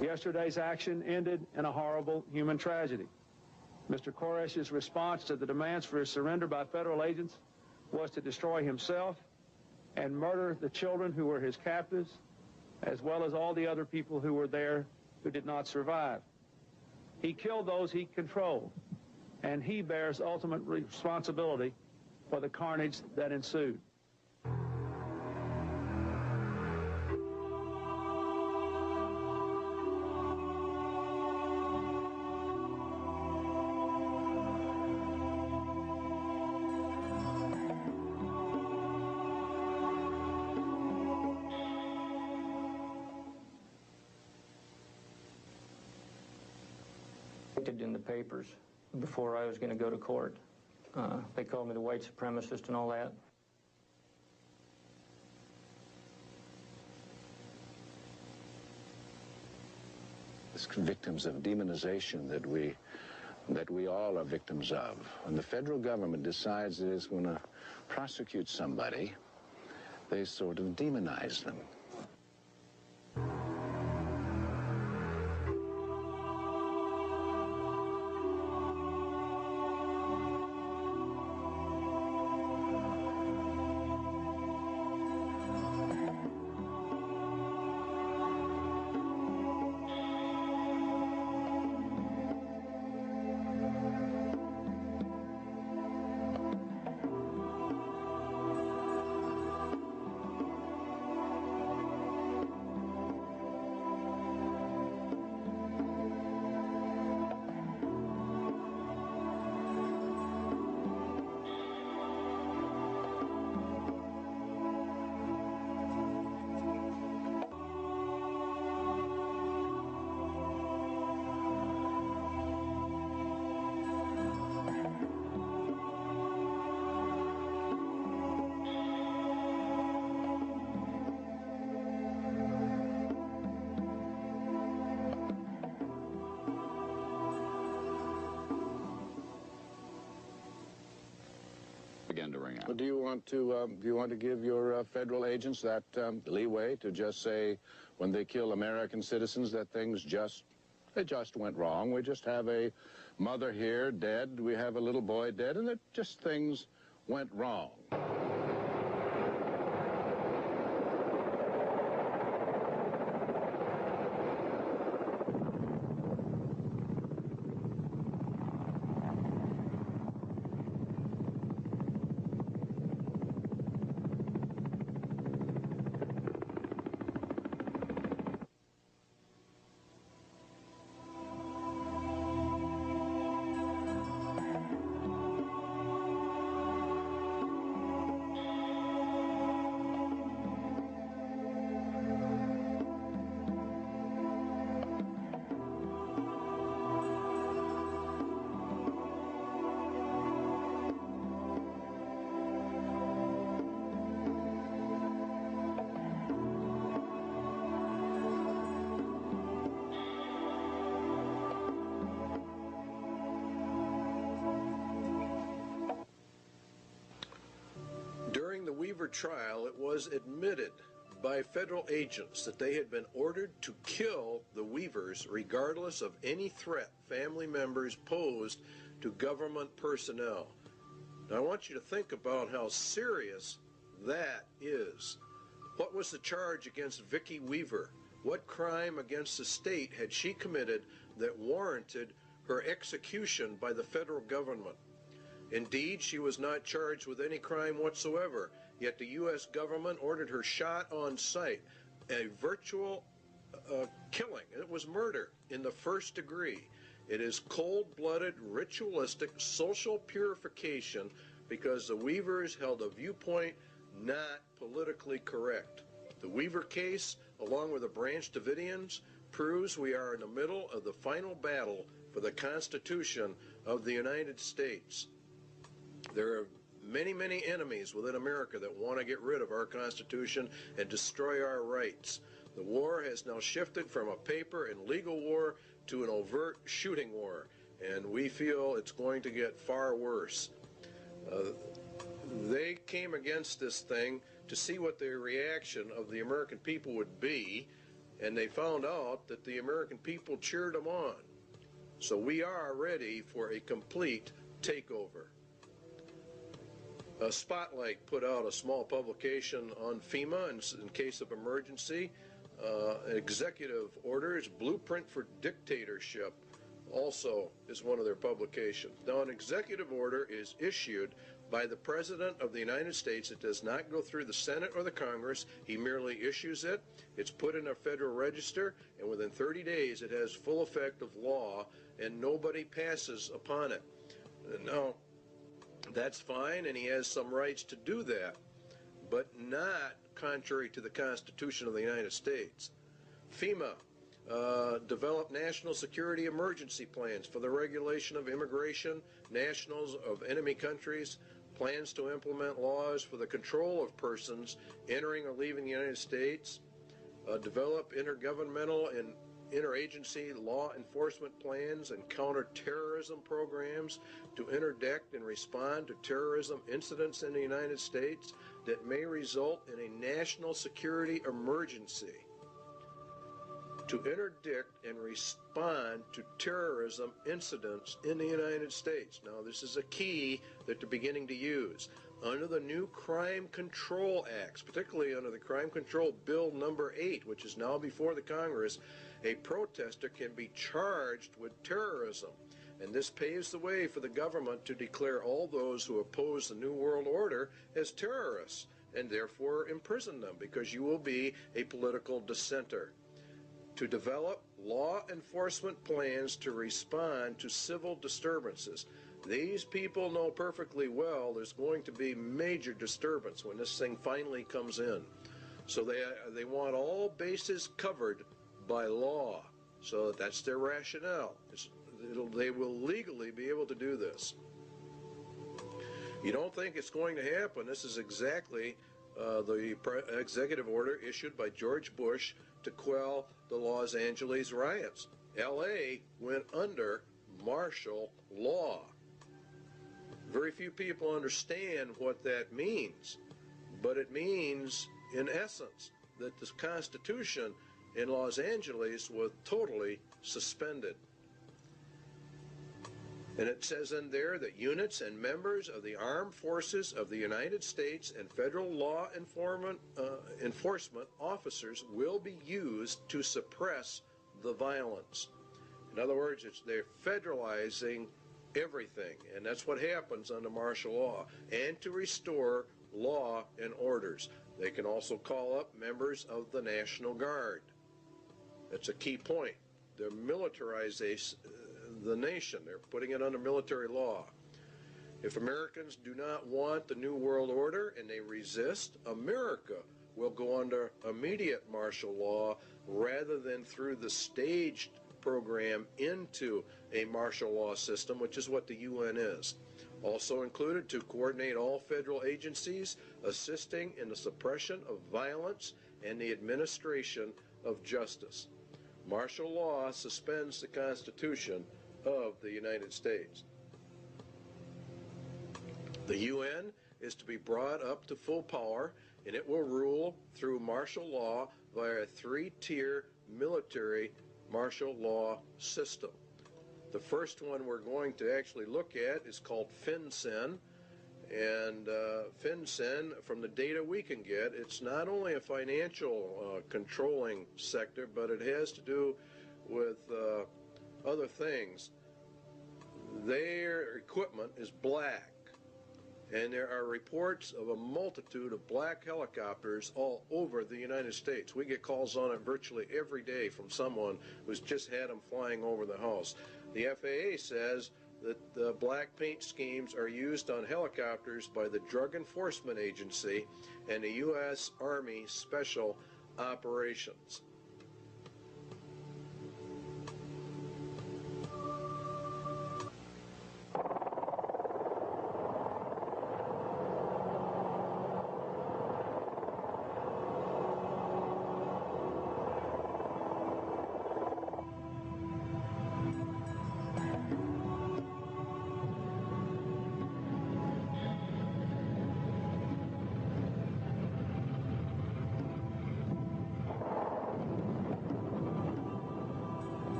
Yesterday's action ended in a horrible human tragedy. Mr. Koresh's response to the demands for his surrender by federal agents was to destroy himself and murder the children who were his captives, as well as all the other people who were there who did not survive. He killed those he controlled, and he bears ultimate responsibility for the carnage that ensued. In the papers before I was going to go to court. They called me the white supremacist and all that. It's victims of demonization that we all are victims of. When the federal government decides it is going to prosecute somebody, they sort of demonize them. To ring out. Well, do you want to give your federal agents that leeway to just say when they kill American citizens that things just went wrong? We just have a mother here dead, we have a little boy dead, and that just things went wrong. Weaver trial, it was admitted by federal agents that they had been ordered to kill the Weavers regardless of any threat family members posed to government personnel. Now, I want you to think about how serious that is. What was the charge against Vicki Weaver? What crime against the state had she committed that warranted her execution by the federal government? Indeed, she was not charged with any crime whatsoever, yet the U.S. government ordered her shot on sight, a virtual killing. It was murder in the first degree. It is cold-blooded, ritualistic, social purification because the Weavers held a viewpoint not politically correct. The Weaver case, along with the Branch Davidians, proves we are in the middle of the final battle for the Constitution of the United States. There are many, many enemies within America that want to get rid of our Constitution and destroy our rights. The war has now shifted from a paper and legal war to an overt shooting war, and we feel it's going to get far worse. They came against this thing to see what the reaction of the American people would be, and they found out that the American people cheered them on. So we are ready for a complete takeover. Spotlight put out a small publication on FEMA in case of emergency. Executive orders, Blueprint for Dictatorship, also is one of their publications. Now, an executive order is issued by the President of the United States. It does not go through the Senate or the Congress. He merely issues it. It's put in a federal register, and within 30 days it has full effect of law, and nobody passes upon it. Now, that's fine, and he has some rights to do that, but not contrary to the Constitution of the United States. FEMA developed national security emergency plans for the regulation of immigration, nationals of enemy countries, plans to implement laws for the control of persons entering or leaving the United States, develop intergovernmental and interagency law enforcement plans and counterterrorism programs to interdict and respond to terrorism incidents in the United States that may result in a national security emergency. To interdict and respond to terrorism incidents in the United States. Now, this is a key that they're beginning to use. Under the new Crime Control Acts, particularly under the Crime Control Bill number 8, which is now before the Congress, a protester can be charged with terrorism. And this paves the way for the government to declare all those who oppose the New World Order as terrorists and therefore imprison them because you will be a political dissenter. To develop law enforcement plans to respond to civil disturbances. These people know perfectly well there's going to be major disturbance when this thing finally comes in. So they want all bases covered by law. So that's their rationale. They will legally be able to do this. You don't think it's going to happen. This is exactly the executive order issued by George Bush to quell the Los Angeles riots. L.A. went under martial law. Very few people understand what that means, but it means, in essence, that the Constitution in Los Angeles was totally suspended. And it says in there that units and members of the armed forces of the United States and federal law enforcement officers will be used to suppress the violence. In other words, they're federalizing everything, and that's what happens under martial law, and to restore law and orders. They can also call up members of the National Guard. That's a key point. They're militarizing the nation. They're putting it under military law. If Americans do not want the New World Order and they resist, America will go under immediate martial law rather than through the staged program into a martial law system, which is what the UN is. Also included to coordinate all federal agencies assisting in the suppression of violence and the administration of justice. Martial law suspends the Constitution of the United States. The UN is to be brought up to full power, and it will rule through martial law via a three-tier military martial law system. The first one we're going to actually look at is called FinCEN, and FinCEN, from the data we can get, it's not only a financial controlling sector, but it has to do with other things. Their equipment is black, and there are reports of a multitude of black helicopters all over the United States. We get calls on it virtually every day from someone who's just had them flying over the house. The FAA says that the black paint schemes are used on helicopters by the Drug Enforcement Agency and the U.S. Army Special Operations.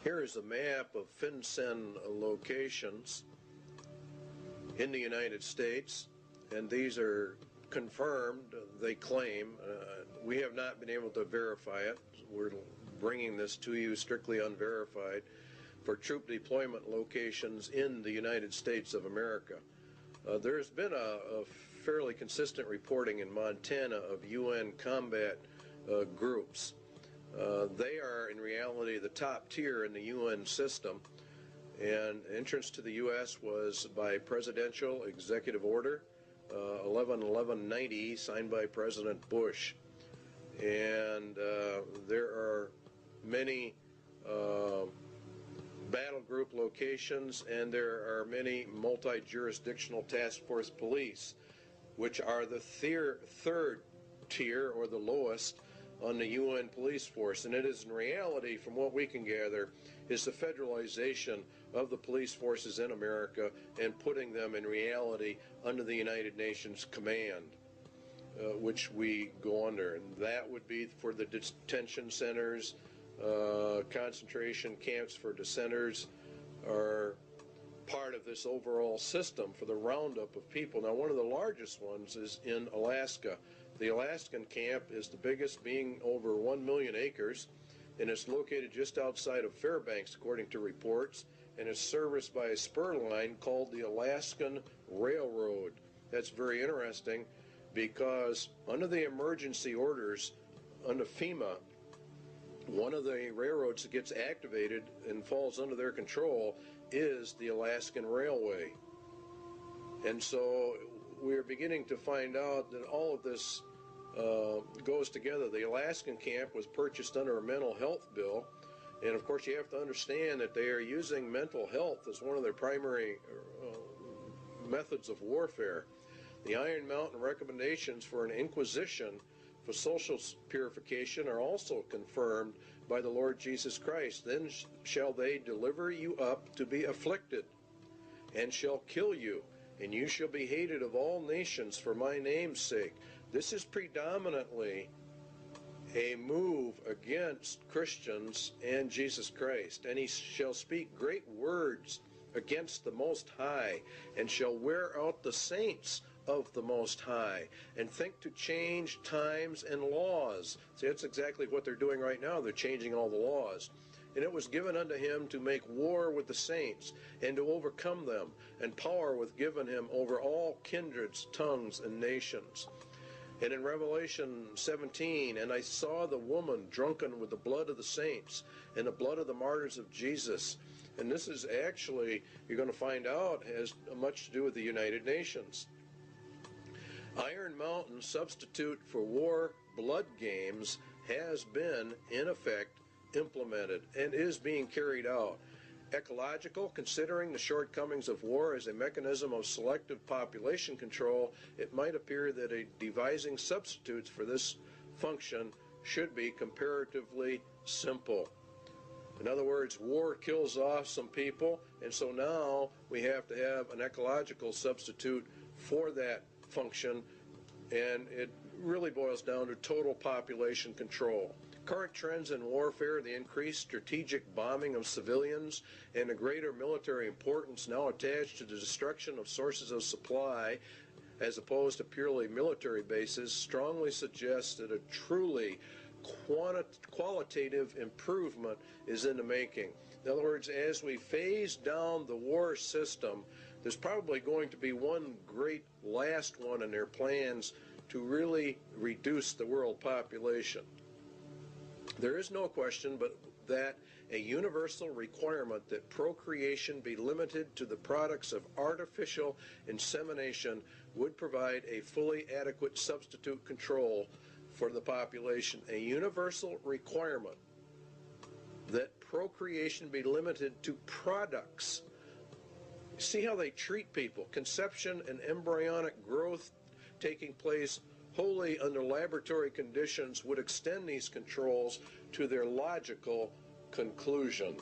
Here is a map of FinCEN locations in the United States, and these are confirmed, they claim. We have not been able to verify it. We're bringing this to you strictly unverified for troop deployment locations in the United States of America. There's been a fairly consistent reporting in Montana of UN combat groups. They are in reality the top tier in the UN system, and entrance to the U.S. was by Presidential Executive Order 11-1190, signed by President Bush. And there are many battle group locations, and there are many multi-jurisdictional task force police, which are the third tier, or the lowest, on the UN police force. And it is in reality, from what we can gather, is the federalization of the police forces in America and putting them in reality under the United Nations command, which we go under. And that would be for the detention centers, concentration camps for dissenters are part of this overall system for the roundup of people. Now, one of the largest ones is in Alaska. The Alaskan camp is the biggest, being over 1 million acres, and it's located just outside of Fairbanks, according to reports, and is serviced by a spur line called the Alaskan Railroad. That's very interesting because under the emergency orders under FEMA, one of the railroads that gets activated and falls under their control is the Alaskan Railway. And so we're beginning to find out that all of this goes together. The Alaskan camp was purchased under a mental health bill, and of course you have to understand that they are using mental health as one of their primary methods of warfare. The Iron Mountain recommendations for an inquisition for social purification are also confirmed by the Lord Jesus Christ. Then shall they deliver you up to be afflicted, and shall kill you, and you shall be hated of all nations for my name's sake. This is predominantly a move against Christians and Jesus Christ. And he shall speak great words against the Most High, and shall wear out the saints of the Most High, and think to change times and laws. See, that's exactly what they're doing right now. They're changing all the laws. And it was given unto him to make war with the saints, and to overcome them, and power was given him over all kindreds, tongues, and nations. And in Revelation 17, and I saw the woman drunken with the blood of the saints, and the blood of the martyrs of Jesus. And this is actually, you're going to find out, has much to do with the United Nations. Iron Mountain substitute for war blood games has been, in effect, implemented and is being carried out. Ecological, considering the shortcomings of war as a mechanism of selective population control, it might appear that a devising substitutes for this function should be comparatively simple. In other words, war kills off some people, and so now we have to have an ecological substitute for that function, and it really boils down to total population control. Current trends in warfare, the increased strategic bombing of civilians, and the greater military importance now attached to the destruction of sources of supply as opposed to purely military bases, strongly suggests that a truly qualitative improvement is in the making. In other words, as we phase down the war system, there's probably going to be one great last one in their plans to really reduce the world population. There is no question but that a universal requirement that procreation be limited to the products of artificial insemination would provide a fully adequate substitute control for the population. A universal requirement that procreation be limited to products. See how they treat people. Conception and embryonic growth taking place wholly under laboratory conditions would extend these controls to their logical conclusion.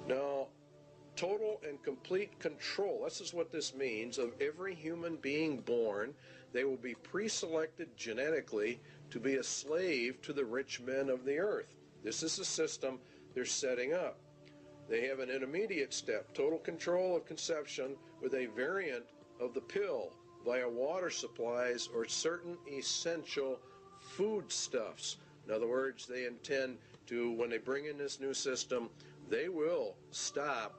Now, total and complete control, this is what this means, of every human being born. They will be pre-selected genetically to be a slave to the rich men of the earth. This is the system they're setting up. They have an intermediate step, total control of conception with a variant of the pill via water supplies or certain essential foodstuffs. In other words, they intend to, when they bring in this new system, they will stop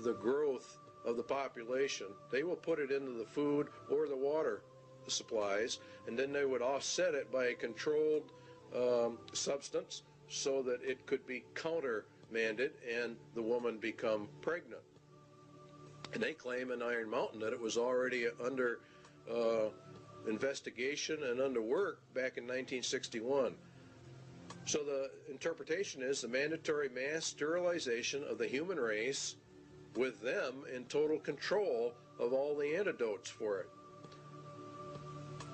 the growth of the population. They will put it into the food or the water supplies, and then they would offset it by a controlled substance so that it could be countermanded and the woman become pregnant. And they claim in Iron Mountain that it was already under investigation and under work back in 1961. So the interpretation is the mandatory mass sterilization of the human race with them in total control of all the antidotes for it.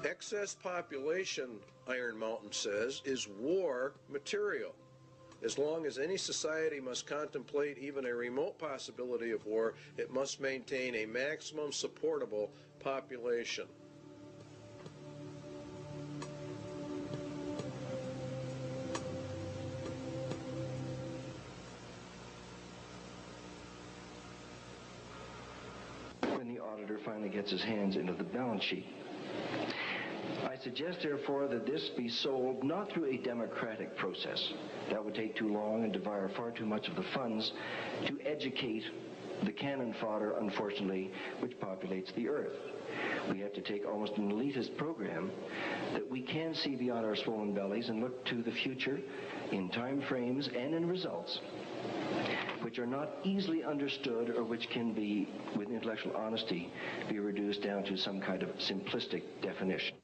Excess population, Iron Mountain says, is war material. As long as any society must contemplate even a remote possibility of war, it must maintain a maximum supportable population. When the auditor finally gets his hands into the balance sheet. I suggest, therefore, that this be sold not through a democratic process. That would take too long and devour far too much of the funds to educate the cannon fodder, unfortunately, which populates the earth. We have to take almost an elitist program that we can see beyond our swollen bellies and look to the future in time frames and in results which are not easily understood or which can be, with intellectual honesty, be reduced down to some kind of simplistic definition.